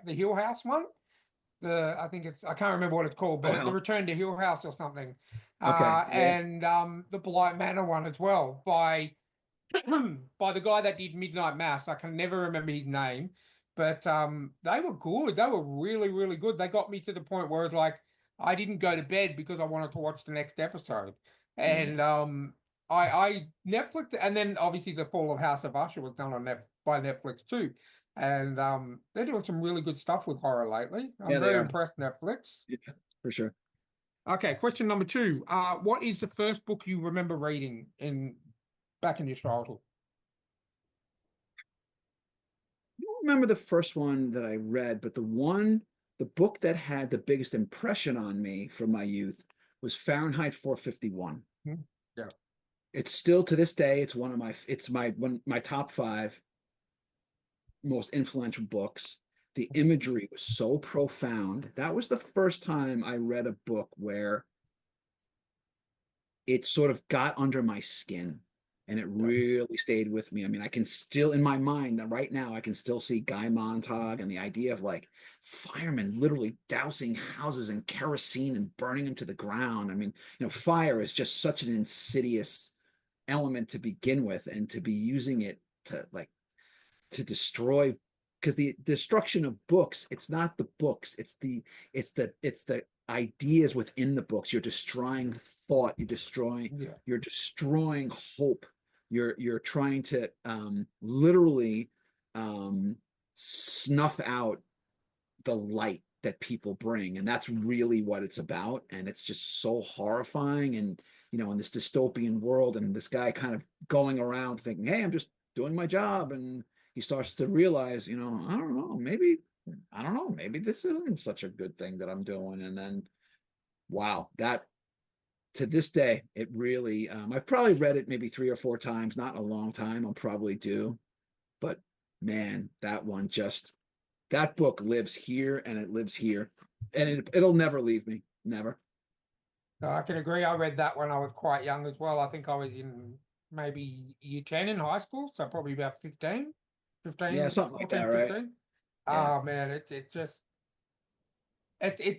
Hill House one. I think I can't remember what it's called, Oh but the hell. Return to Hill House or something. Okay. Yeah. And the Blight Manor one as well by by the guy that did Midnight Mass. I can never remember his name, but they were good. They were really, really good. They got me to the point where it's like I didn't go to bed because I wanted to watch the next episode. And I Netflix, and then obviously the Fall of House of Usher was done on by Netflix too. And they're doing some really good stuff with horror lately. I'm Yeah, they very are. impressed, Netflix. Yeah, for sure. Okay, question number 2. What is the first book you remember reading back in your childhood? I don't remember the first one that I read, but the book that had the biggest impression on me from my youth was Fahrenheit 451. Yeah. It's still to this day, it's my top 5 most influential books. The imagery was so profound. That was the first time I read a book where it sort of got under my skin and it Yeah. really stayed with me. I mean, I can still, in my mind right now, I can still see Guy Montag and the idea of like firemen literally dousing houses in kerosene and burning them to the ground. I mean, fire is just such an insidious element to begin with, and to be using it to destroy, because the destruction of books, it's not the books, it's the ideas within the books. You're destroying thought, Yeah. you're destroying hope, you're trying to literally snuff out the light that people bring, and that's really what it's about. And it's just so horrifying, and in this dystopian world, and this guy kind of going around thinking, hey, I'm just doing my job, and he starts to realize, I don't know, maybe this isn't such a good thing that I'm doing. And then, wow, that to this day, it really, I've probably read it maybe 3 or 4 times, not in a long time. I'll probably do, but man, that book lives here and it lives here, and it'll never leave me. Never. So I can agree. I read that when I was quite young as well. I think I was in maybe year 10 in high school, so probably about 15, Yeah, 15, something like 14, that, right? 15. Yeah. Oh man, it's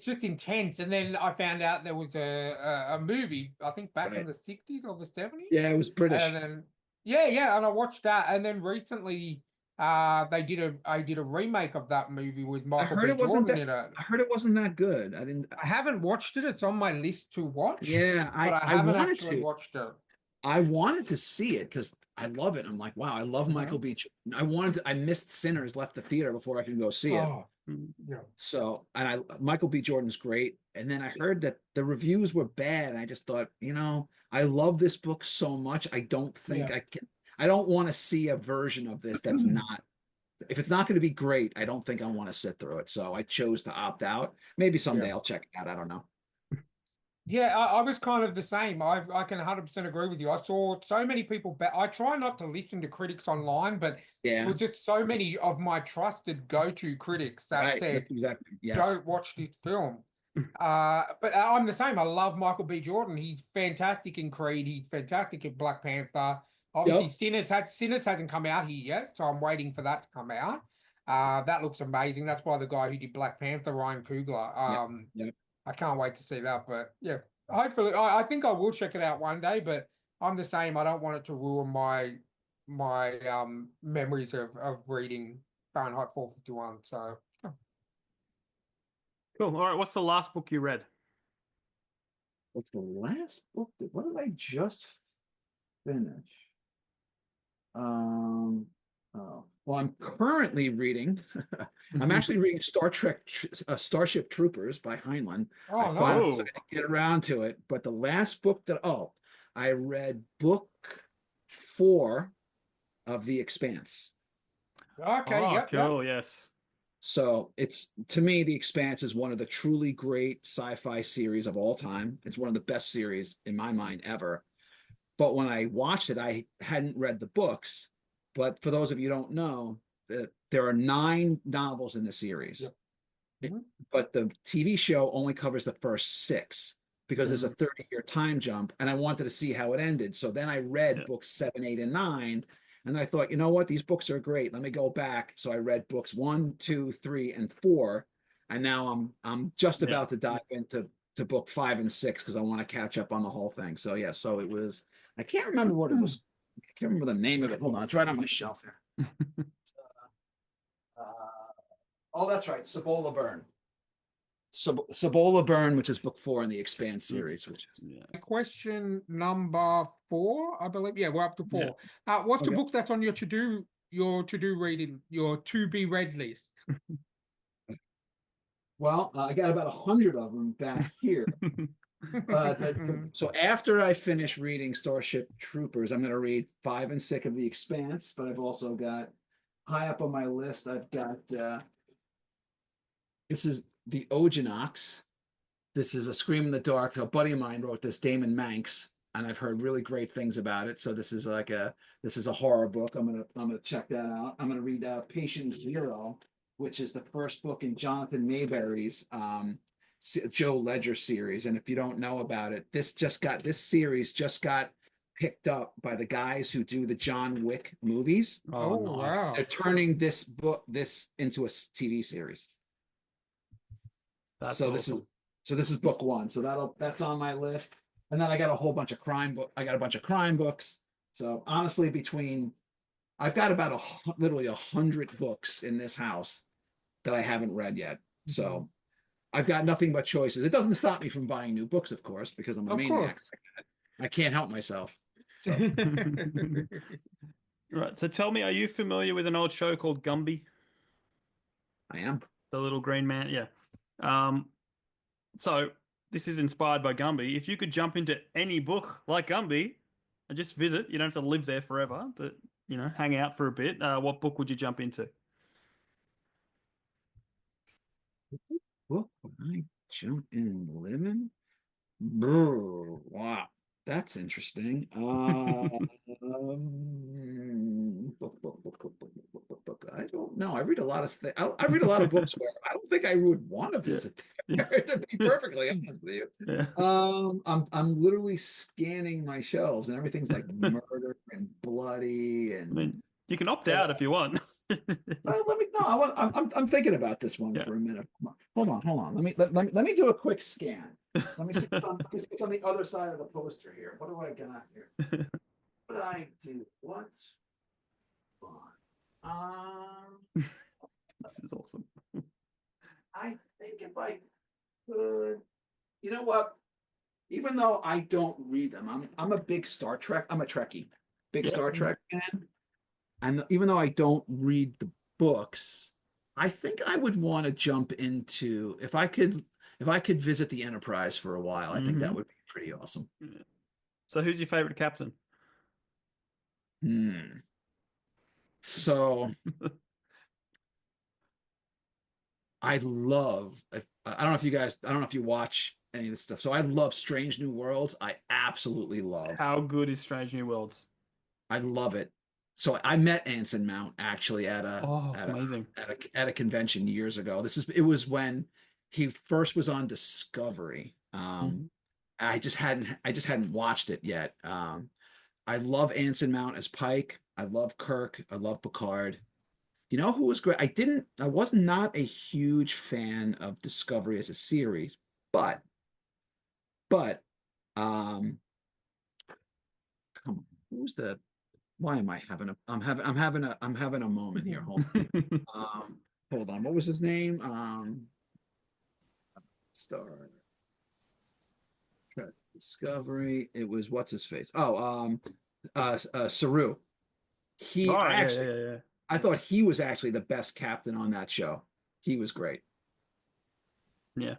just intense. And then I found out there was a movie, I think back in Right. the 60s or the 70s. Yeah, it was And British. then yeah, and I watched that. And then recently I did a remake of that movie with I Michael heard B. it wasn't Jordan that in it. I heard it wasn't that good. I didn't I haven't watched it. It's on my list to watch, Yeah, but I I haven't wanted actually to. watched it. I wanted to see it because I love it. I'm like, wow, I love Mhm. Michael Beach. I missed Sinners, left the theater before I could go see it. Oh, Mm. yeah. So, and Michael B. Jordan's great. And then I heard that the reviews were bad. And I just thought, I love this book so much. I don't think Yeah. I don't want to see a version of this that's not, if it's not going to be great, I don't think I want to sit through it. So I chose to opt out. Maybe Yeah. someday I'll check it out. I don't know. Yeah, I was kind of the same. I can 100% agree with you. I saw so many people. I try not to listen to critics online, but there Yeah, were just so many of my trusted go-to critics that right. said, That's exactly. Yes. "Don't watch this film." But I'm the same. I love Michael B. Jordan. He's fantastic in Creed. He's fantastic in Black Panther. Obviously, Yep. Sinners hasn't come out here yet, so I'm waiting for that to come out. That looks amazing. That's by the guy who did Black Panther, Ryan Coogler. Yep. Yep. I can't wait to see that. But yeah, hopefully, I think I will check it out one day. But I'm the same. I don't want it to ruin my memories of reading Fahrenheit 451. So Cool. All right. What's the last book you read? What's the last book? What did I just finish? Um, well, I'm currently reading. I'm actually reading Star Trek, Starship Troopers by Heinlein. I oh finally no. decided to get around to it, but the last book I read book 4 of The Expanse. Okay, Oh, yep, yep. cool. Yes. So it's, to me, The Expanse is one of the truly great sci-fi series of all time. It's one of the best series in my mind ever. But when I watched it, I hadn't read the books. But for those of you who don't know, there are 9 novels in the series. Yep. Mhm. But the TV show only covers the first 6 because there's a Mhm. 30-year time jump, and I wanted to see how it ended. So then I read Yeah. books 7, 8, and 9, and I thought, you know what, these books are great. Let me go back. So I read books 1, 2, 3, and 4, and now I'm just Yeah. about to dive into book 5 and 6 because I want to catch up on the whole thing. So yeah, so it was. I can't remember what it was. I can't remember the name of it. Hold on, it's right on my shelf here. Uh, oh, that's right, Cibola Burn. Cibola Burn, which is book 4 in the Expanse series, which is Yeah. Question number 4, I believe. Yeah, we're up to Yeah. 4. What's the okay. book that's on your to-do reading, your to-be read list? Well, I got about 100 of them back here. So after I finish reading Starship Troopers, I'm going to read 5 and 6 of The Expanse. But I've also got high up on my list. I've got this is the Ojanox. This is a Scream in the Dark. A buddy of mine wrote this, Damon Manx, and I've heard really great things about it. So this is a horror book. I'm gonna check that out. I'm gonna read Patient Zero, which is the first book in Jonathan Mayberry's Joe Ledger series. And if you don't know about it, this series just got picked up by the guys who do the John Wick movies. Oh, Oh, nice. wow. They're turning this into a TV series. That's So awesome. this is book 1. So that's on my list. And then I got a whole bunch of I got a bunch of crime books. So honestly, I've got about literally 100 books in this house that I haven't read yet. So I've got nothing but choices. It doesn't stop me from buying new books, of course, because I'm a Of maniac. course. I can't help myself. So Right. So tell me, are you familiar with an old show called Gumby? I am. The little green man? Yeah. Um, so this is inspired by Gumby. If you could jump into any book like Gumby and just visit, you don't have to live there forever, but hang out for a bit, what book would you jump into? Book when I jump in living? Brr, wow, that's interesting. Book. I don't know. I read a lot of I read a lot of books where I don't think I would want to Yeah. visit Yeah. there, to be perfectly honest with you. Yeah. I'm literally scanning my shelves and everything's like murder and bloody I and mean, you can opt uh, out if you want. let me no. I'm thinking about this one Yeah. for a minute. Hold on, hold on. Let me do a quick scan. Let me see what's on the other side of the poster here. What do I got here? What did I do? What's fun? This is awesome. I think if I could, you know what? Even though I don't read them, I'm a big Star Trek. I'm a Trekkie, big Yeah. Star Trek fan. And even though I don't read the books, I think I would want to jump into if I could visit the Enterprise for a while, I think that Hmm. would be pretty awesome. So who's your favorite captain? Hmm. So I don't know if you guys, I don't know if you watch any of this stuff. So I love Strange New Worlds. I absolutely love. How good is Strange New Worlds? I love it. So I met Anson Mount actually Oh, amazing. at a convention years ago. It was when he first was on Discovery. Mhm. I just hadn't watched it yet. I love Anson Mount as Pike. I love Kirk. I love Picard. You know who was great? I was not a huge fan of Discovery as a series, but but um come on, who's the why am I having a I'm having a moment here. Hold on. What was his name? Star Trek Discovery. It was what's his face? Saru. He All I right, yeah, yeah, actually yeah, yeah. I thought he was actually the best captain on that show. He was great. Yeah.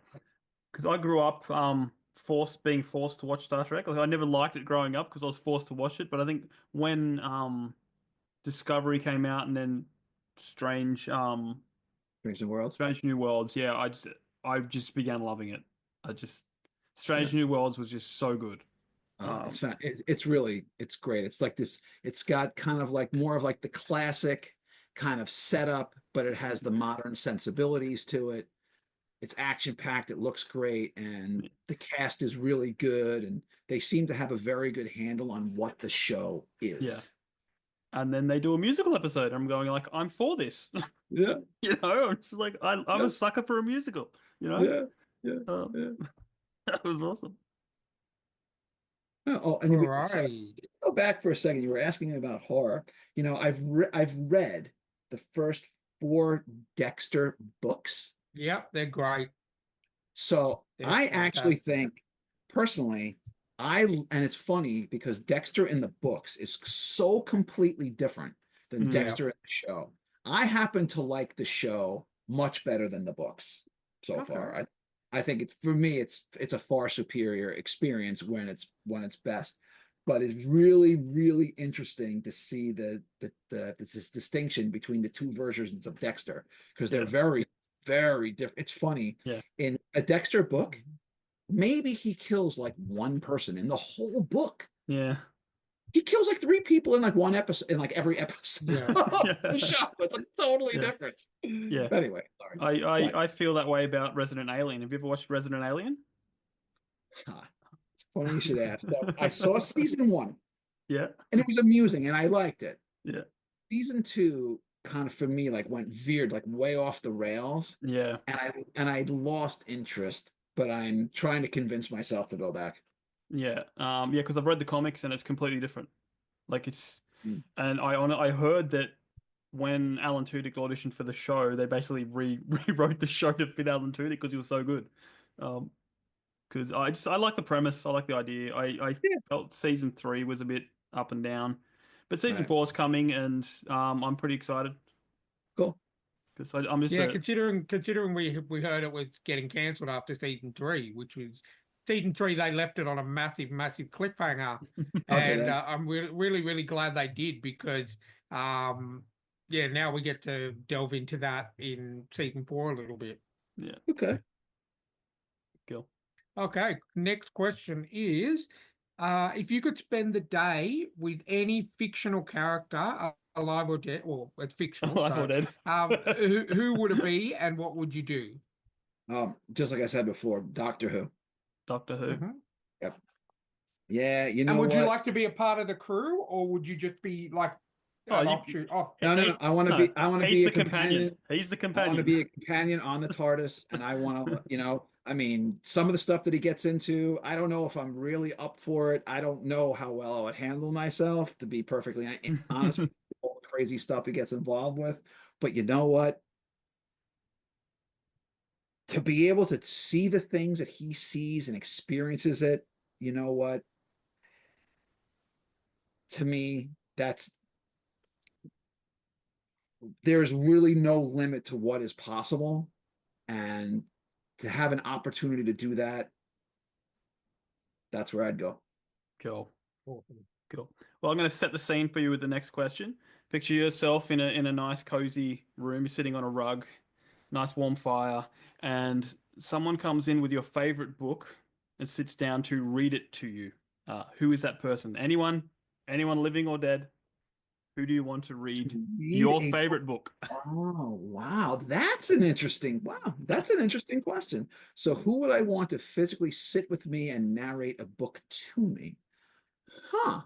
Because I grew up being forced to watch Star Trek. Like I never liked it growing up because I was forced to watch it. But I think when Discovery came out and then Strange Strange New Worlds. Strange New Worlds, yeah, I just began loving it. I just Yeah. Strange New Worlds was just so good. It's Um fun. It's really it's great. It's like this. It's got kind of like more of like the classic kind of setup, but it has the modern sensibilities to it. It's action packed. It looks great, and the cast is really good, and they seem to have a very good handle on what the show yeah. is. And then they do a musical episode. I'm going like, I'm for this. Yeah, I'm just like I'm yeah, a sucker for a musical, you know? yeah, yeah, Um, yeah. that was awesome. Oh, All and sorry, right. go back for a second. You were asking me about horror. I've read the first four Dexter books. Yeah, they're great. So They're I actually fantastic. think personally, and it's funny because Dexter in the books is so completely different than Mm, Yeah. Dexter in the show. I happen to like the show much better than the books so Okay. far. I think it's for me it's a far superior experience when it's best. But it's really, really interesting to see this distinction between the two versions of Dexter because they're yeah, very, very different. It's funny yeah, in a Dexter book, maybe he kills like one person in the whole book. yeah, He kills like three people in like one episode, in like every episode Yeah. of the yeah, show. It's like totally yeah, different. yeah. Anyway, sorry. I, Sorry. I I feel that way about Resident Alien. Have you ever watched Resident Alien? Huh. It's funny you should ask. So I saw season one Yeah, and it was amusing and I liked it. yeah, Season two kind of for me like went veered like way off the rails yeah, and I lost interest, but I'm trying to convince myself to go back. yeah. Yeah, because I've read the comics and it's completely different. Like it's, Mm. and I heard that when Alan Tudyk auditioned for the show, they basically rewrote the show to fit Alan Tudyk because he was so good. Um, because I like the premise, I like the idea. I Yeah. felt season three was a bit up and down, but season Right. four is coming, and I'm pretty excited Cool. because I'm just Yeah, a considering we heard it was getting cancelled after season three, which was season three, they left it on a massive, massive cliffhanger, Oh, did and they? I'm really, really glad they did because Yeah, now we get to delve into that in season 4 a little bit. Yeah. Okay. Cool. Okay, next question is, if you could spend the day with any fictional character, alive or dead, or it's fictional, Alive or so dead. who would it be and what would you do? Just like I said before, Doctor Who. Doctor Who. Mhm. Yep. Yeah, you And know would you what? like to be a part of the crew, or would you just be like Oh, an you, offshoot? Oh, No. I want to no, be. I want to he's be a the companion. companion. He's the I want to companion. be a companion on the TARDIS, and I want to, I mean, some of the stuff that he gets into, I don't know if I'm really up for it. I don't know how well I would handle myself, to be perfectly honest with you, all the crazy stuff he gets involved with. But you know what? To be able to see the things that he sees and experiences it, you know what? To me, there's really no limit to what is possible. And to have an opportunity to do that, that's where I'd go. Cool. awesome. Cool. Well, I'm going to set the scene for you with the next question. Picture yourself in a nice cozy room. You're sitting on a rug, nice warm fire, and someone comes in with your favorite book and sits down to read it to you. Who is that person? Anyone? Anyone living or dead? Who do you want to read Read your a favorite book? Oh, wow. That's an interesting question. So who would I want to physically sit with me and narrate a book to me? Huh.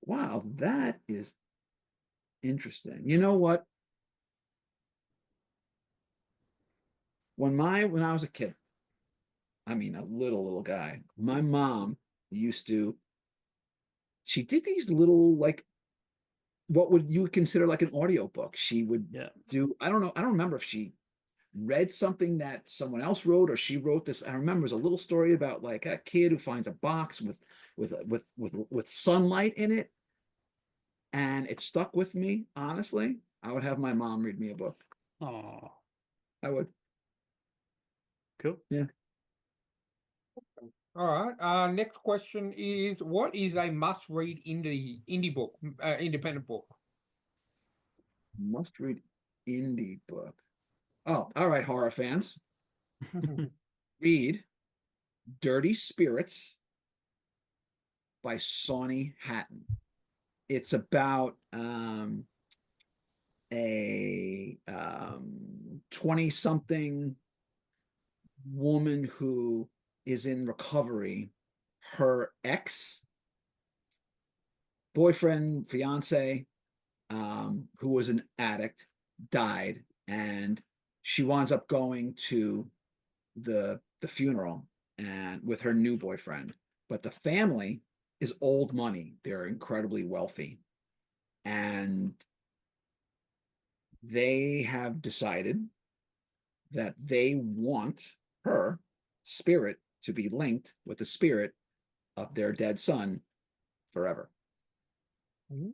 Wow, that is interesting. You know what? When I was a kid, I mean a little guy, my mom used to she did these little like what would you consider like an audio book. She would Yeah. do, I don't know, I don't remember if she read something that someone else wrote or she wrote this. I remember it was a little story about like a kid who finds a box with sunlight in it, and it stuck with me. Honestly, I would have my mom read me a book. Oh, I would. cool. Yeah. All right. Next question is, what is a must-read indie book, independent book? Must read indie book. Oh, all right, horror fans. Read Dirty Spirits by Sawney Hatton. It's about a 20 something woman who is in recovery. Her ex boyfriend, fiance, who was an addict, died, and she winds up going to the funeral and with her new boyfriend. But the family is old money. They're incredibly wealthy. And they have decided that they want her spirit to be linked with the spirit of their dead son forever. Mhm.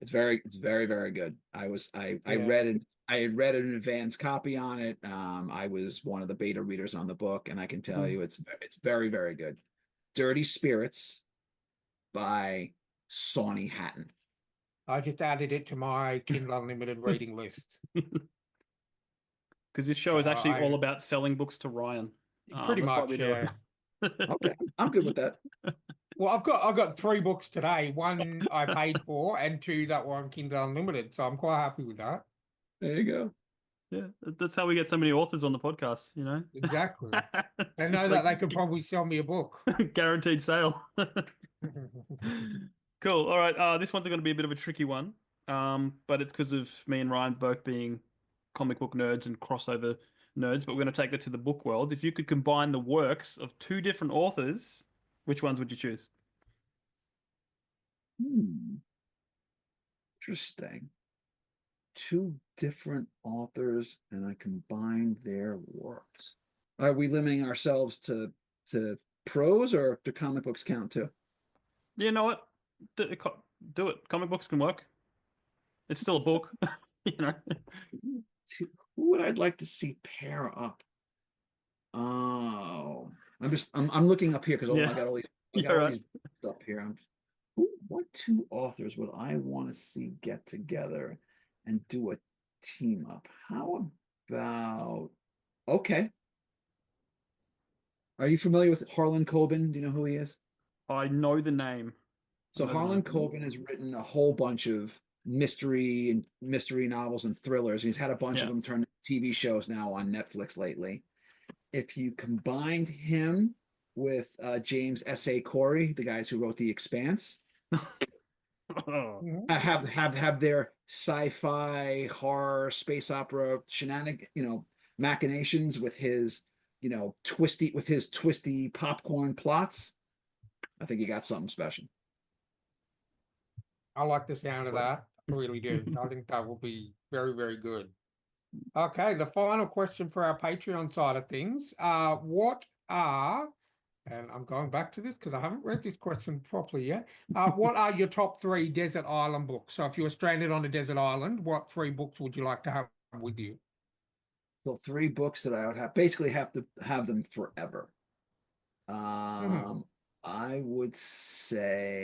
It's very good. I Yeah. read it. I had read an advanced copy on it. I was one of the beta readers on the book, and I can tell you it's very good. Dirty Spirits by Sawney Hatton. I just added it to my Kindle Unlimited reading list. Because this show So is actually all I about selling books to Ryan. pretty That's why we much, do yeah. it. Okay, I'm good with that. Well, I've got 3 books today. One I paid for, and 2 that were on Kindle Unlimited. So I'm quite happy with that. There you go. Yeah, that's how we get so many authors on the podcast, you know? Exactly. It's They just know that like they could probably sell me a book. guaranteed sale. Cool. All right. This one's going to be a bit of a tricky one. But it's because of me and Ryan both being comic book nerds and crossover nerds, but we're going to take it to the book world. If you could combine the works of 2 different authors, which ones would you choose? Interesting. 2 different authors, and I combined their works. Are we limiting ourselves to prose, or do comic books count too? You know what? Do it. Comic books can work. It's still a book, you know? Who would I like to see pair up? Oh, I'm looking up here because Yeah. I got all these You're right. books up here. Who what two authors would I want to see get together and do a team up? How about, okay. Are you familiar with Harlan Coben? Do you know who he is? I know the name. So I know the Harlan name. Coben has written a whole bunch of mystery novels and thrillers. He's had a bunch of Yeah. them turned into TV shows now on Netflix lately. If you combined him with James S.A. Corey, the guys who wrote The Expanse, Mhm. have their sci-fi horror space opera machinations with his twisty popcorn plots. I think you got something special. I like the sound of that. I really do. I think that will be very, very good. Okay, the final question for our Patreon side of things. What are, and I'm going back to this because I haven't read this question properly yet. What are your top 3 desert island books? So if you were stranded on a desert island, what 3 books would you like to have with you? So 3 books that I would basically have to have them forever. Mhm. I would say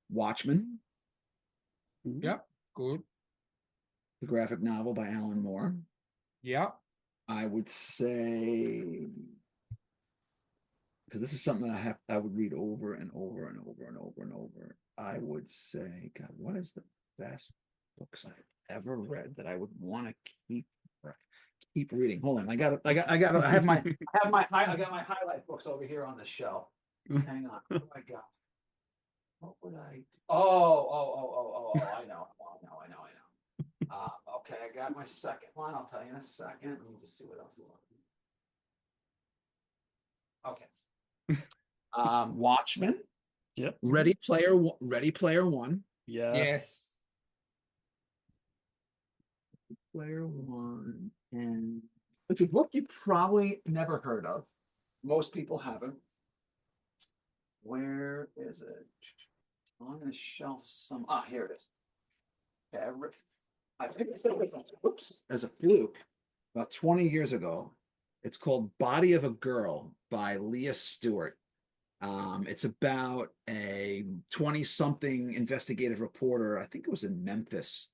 Watchmen, Yep, good. the graphic novel by Alan Moore. Yep. I would say, because this is something that I would read over and over and over and over and over. I would say, God, what is the best books I've ever read that I would want to keep reading? Hold on, I have my highlight books over here on the shelf. Hang on, what do I got? What would I? I know. Okay, I got my second one. I'll tell you in a second. Let me just see what else is on. Okay. Watchmen. Yep. Ready Player One. Yes. Player One, and it's a book you probably never heard of. Most people haven't. Where is it? On the shelf some. Here it is. Okay, I think it's oops, as a fluke about 20 years ago. It's called Body of a Girl by Leah Stewart. It's about a 20-something investigative reporter, I think it was in Memphis,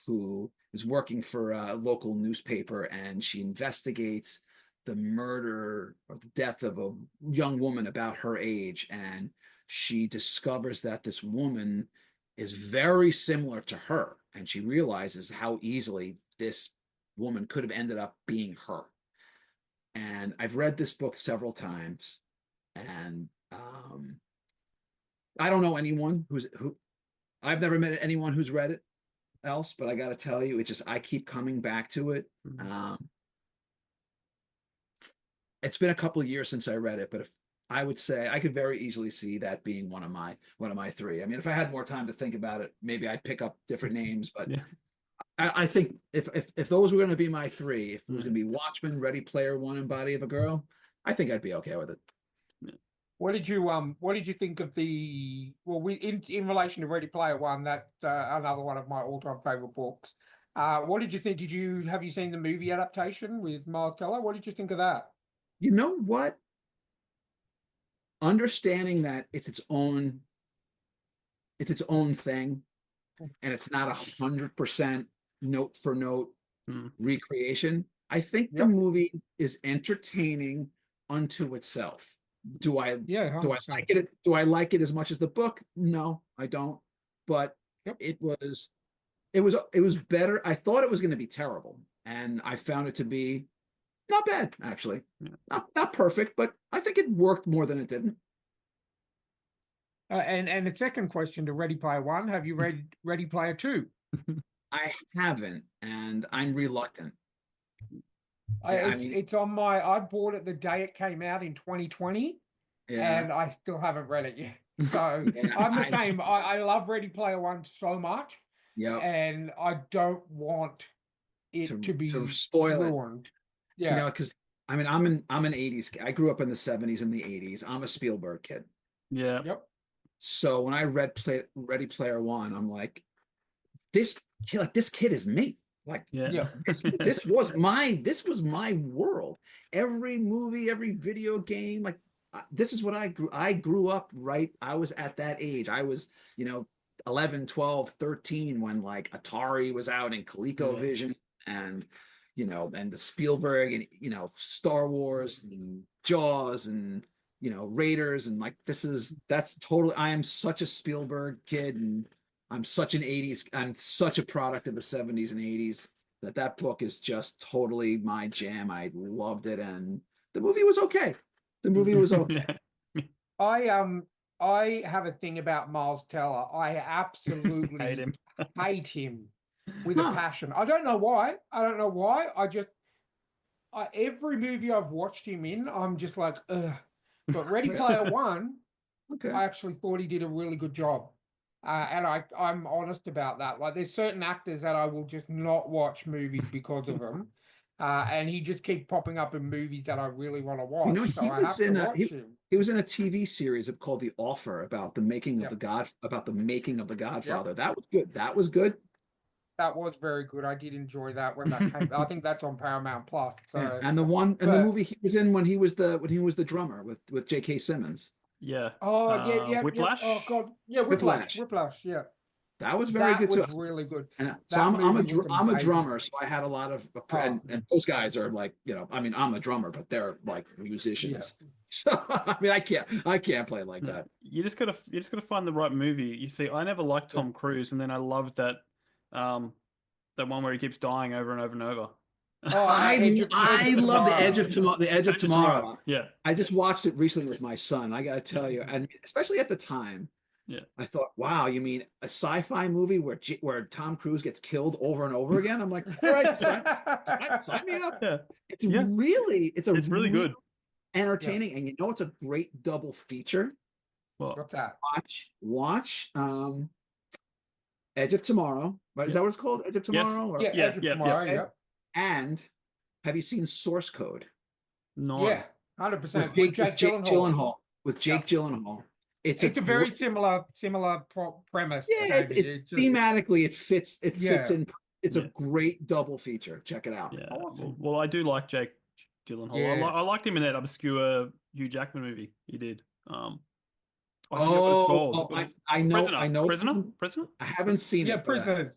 who is working for a local newspaper, and she investigates the murder or the death of a young woman about her age. And she discovers that this woman is very similar to her, and she realizes how easily this woman could have ended up being her. And I've read this book several times, and I don't know anyone who I've never met anyone who's read it else, but I got to tell you, I keep coming back to it. It's been a couple of years since I read it, but if I would say I could very easily see that being one of my 3. I mean, if I had more time to think about it, maybe I'd pick up different names, but Yeah. I think if those were going to be my 3, if it was going to be Watchmen, Ready Player One, and Body of a Girl, I think I'd be okay with it. What did you think of in relation to Ready Player One, that another one of my all-time favorite books. What did you think? Have you seen the movie adaptation with Miles Teller? What did you think of that? You know what? Understanding that it's its own thing, and it's not 100% note for note recreation. I think the movie is entertaining unto itself. Do I like it? Do I like it as much as the book? No, I don't. But it was better. I thought it was going to be terrible, and I found it to be not bad, actually. Not perfect, but I think it worked more than it didn't. And the second question to Ready Player One: have you read Ready Player Two? I haven't, and I'm reluctant. It's on my. I bought it the day it came out in 2020, and I still haven't read it yet. So I'm the same. I love Ready Player One so much, and I don't want it to be spoil ruined. It. Yeah, because I mean, I'm an '80s kid. I grew up in the '70s and the '80s. I'm a Spielberg kid. Yeah. Yep. So when I read Ready Player One, I'm like, this kid is me. Like, this was my world. Every movie, every video game, like this is what I grew up, right? I was at that age. I was, 11, 12, 13 when like Atari was out and ColecoVision and, and the Spielberg and, Star Wars and Jaws and, Raiders. And like, that's totally, I am such a Spielberg kid and I'm such I'm such a product of the 70s and 80s that book is just totally my jam. I loved it. And the movie was okay. The movie was okay. I have a thing about Miles Teller. I absolutely hate him with a passion. I don't know why. Every movie I've watched him in, I'm just like, ugh. But Ready Player One, I actually thought he did a really good job. And I'm honest about that. Like, there's certain actors that I will just not watch movies because of them. And he just keeps popping up in movies that I really want to watch. So I have to watch him. He was in a TV series called The Offer about the making of the Godfather. That was good. That was good. That was very good. I did enjoy that when that came. I think that's on Paramount Plus. So and the movie he was in when he was the drummer with J.K. Simmons. Yeah. Oh yeah. Whiplash. Oh God. Yeah, Whiplash. Yeah. That was very good too. That was really good. And so I'm a drummer, so I had a lot of and those guys are like, I'm a drummer, but they're like musicians. Yeah. So I mean, I can't play like that. You just gotta find the right movie. You see, I never liked Tom Cruise, and then I loved that one where he keeps dying over and over and over. Oh, I love The Edge of Tomorrow. The Edge of Tomorrow. Yeah. I just watched it recently with my son. I gotta tell you, and especially at the time. Yeah. I thought, wow, you mean a sci-fi movie where Tom Cruise gets killed over and over again? I'm like, all right, sign me up. Yeah. It's really good, entertaining, and it's a great double feature. Well, what's that? Watch Edge of Tomorrow. Right? Is that what it's called? Edge of Tomorrow? Yes. Edge of Tomorrow. Yeah. And have you seen Source Code? No. Yeah, 100%. With Jake Gyllenhaal. With Jake Gyllenhaal. It's a very similar premise. Yeah, thematically it fits in. It's a great double feature. Check it out. Yeah. Awesome. Well, I do like Jake Gyllenhaal. Yeah. I liked him in that obscure Hugh Jackman movie he did. I know. Prisoner? I haven't seen it. Prisoners.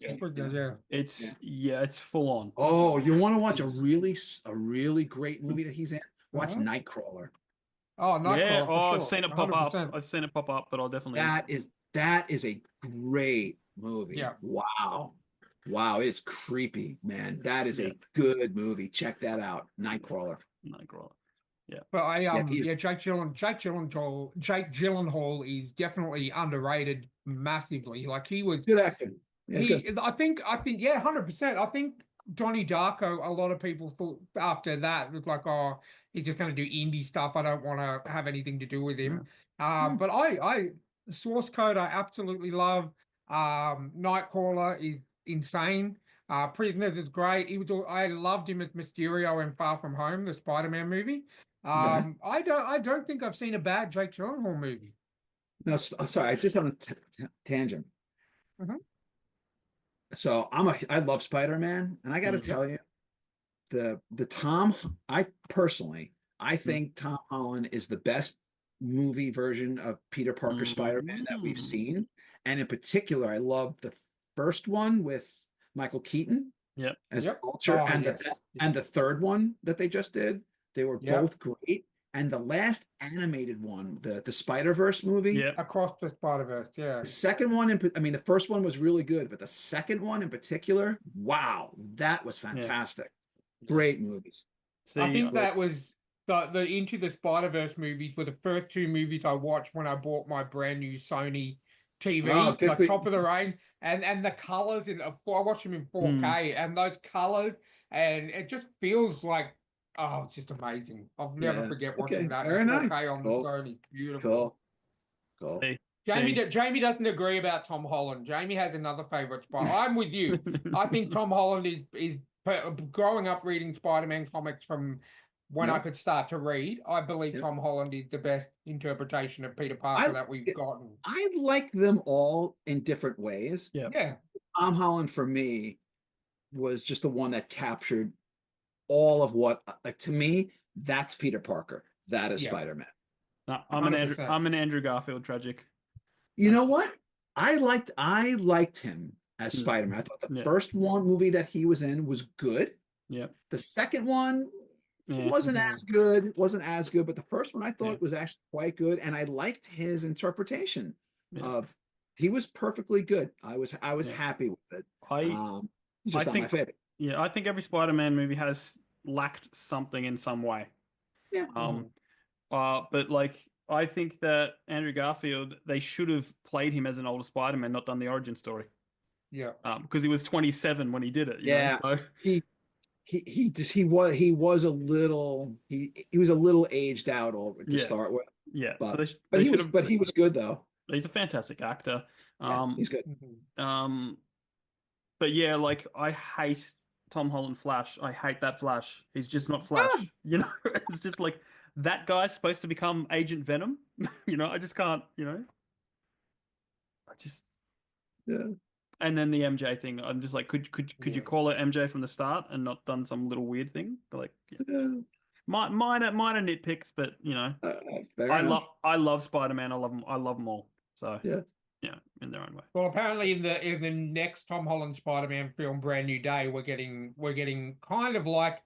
It's full on. Oh, you want to watch a really great movie that he's in? Watch Nightcrawler. Oh, Nightcrawler. Yeah. Sure. I've seen it pop 100%. Up. I've seen it pop up, but I'll definitely. That is a great movie. Yeah. Wow, it's creepy, man. That is a good movie. Check that out. Nightcrawler. Yeah. But Jake Gyllenhaal is definitely underrated massively. Like, he was good acting. Yeah, I think 100%. I think Donnie Darko, a lot of people thought after that was like, oh, he's just going to do indie stuff. I don't want to have anything to do with him. But Source Code, I absolutely love. Nightcrawler is insane. Prisoners is great. I loved him as Mysterio in Far From Home, the Spider-Man movie. I don't think I've seen a bad Jake Gyllenhaal movie. No, sorry, I just on a tangent. Mm-hmm. So I love Spider-Man, and I got to tell you, I think Tom Holland is the best movie version of Peter Parker Spider-Man that we've seen, and in particular, I love the first one with Michael Keaton as the Vulture, and the third one that they just did. They were both great. And the last animated one, the Spider-Verse movie. Yeah. Across the Spider-Verse, yeah. The second one, the first one was really good, but the second one in particular, wow, that was fantastic. Yeah. Great movies. I think that was the Into the Spider-Verse movies were the first two movies I watched when I bought my brand new Sony TV, like top of the range. And the colors, I watched them in 4K, and those colors, and it just feels like, oh, it's just amazing. I'll never forget watching that. Very nice. On the Sony. Beautiful. Cool. Jamie doesn't agree about Tom Holland. Jamie has another favorite spot. I'm with you. I think Tom Holland is growing up reading Spider-Man comics from when I could start to read. I believe Tom Holland is the best interpretation of Peter Parker that we've gotten. I like them all in different ways. Yeah. Tom Holland, for me, was just the one that captured all of what, like, to me, that's Peter Parker. That is Spider-Man. No,100%. I'm an Andrew Garfield tragic. You know what? I liked him as Mm. Spider-Man. I thought the Yeah. first one movie that he was in was good. Yeah. The second one Yeah. wasn't Mhm. as good, wasn't as good, but the first one I thought Yeah. was actually quite good, and I liked his interpretation Yeah. of. He was perfectly good. I was Yeah. happy with it. I He's just not my think favorite. yeah, I think every Spider-Man movie has lacked something in some way. Yeah. Um, but like I think that Andrew Garfield, they should have played him as an older Spider-Man, not done the origin story. Yeah. Because he was 27 when he did it, you know. Yeah. So He was a little he was a little aged out over to yeah, start with, yeah. So but they should have. he was good though. He's a fantastic actor. Yeah, Um, he's good. um, but yeah, like I hate Tom Holland Flash. I hate that Flash. He's just not Ah, Flash. You know, it's just like that guy's supposed to become Agent Venom. You know, I just can't. You know, I just. Yeah. And then the MJ thing, I'm just like, could you Yeah. call it MJ from the start and not done some little weird thing? Like, yeah. Yeah. Minor nitpicks, but you know, Fair enough. I love Spider-Man. I love them all. So Yeah. yeah, in their own way. Well, apparently in the next Tom Holland Spider-Man film, Brand New Day, we're getting kind of like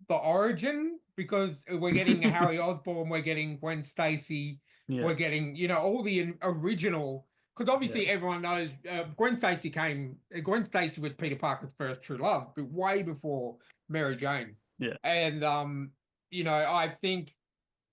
the origin, because we're getting Harry Osborn, we're getting Gwen Stacy, Yeah, we're getting, all the original. Because obviously yeah, everyone knows Gwen Stacy was Peter Parker's first true love, but way before Mary Jane. yeah, And I think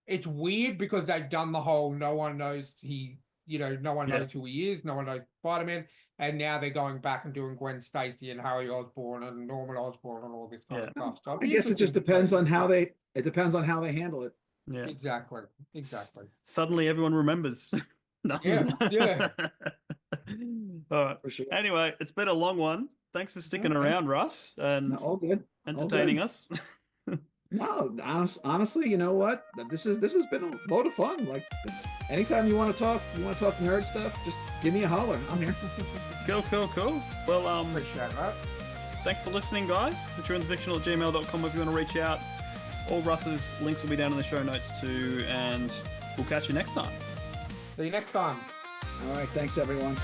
it's weird because they've done the whole no one knows no one yeah, knows who he is, no one knows Spider-Man, and now they're going back and doing Gwen Stacy and Harry Osborn and Norman Osborn and all this kind yeah, of stuff. So it'd I be guess it just interesting to depends see. on it depends on how they handle it. yeah. Exactly. Suddenly everyone remembers. No. Yeah, yeah. All right. For sure. Anyway, it's been a long one. Thanks for sticking Okay. around, Russ, and No, all good. All entertaining good. us. No, honestly, you know what? This has been a load of fun. Like anytime you want to talk nerd stuff, just give me a holler. I'm here. Cool. Well, Appreciate that. thanks for listening, guys. thetrueandthefictional@gmail.com if you want to reach out. All Russ's links will be down in the show notes too, and we'll catch you next time. See you next time. All right, thanks everyone.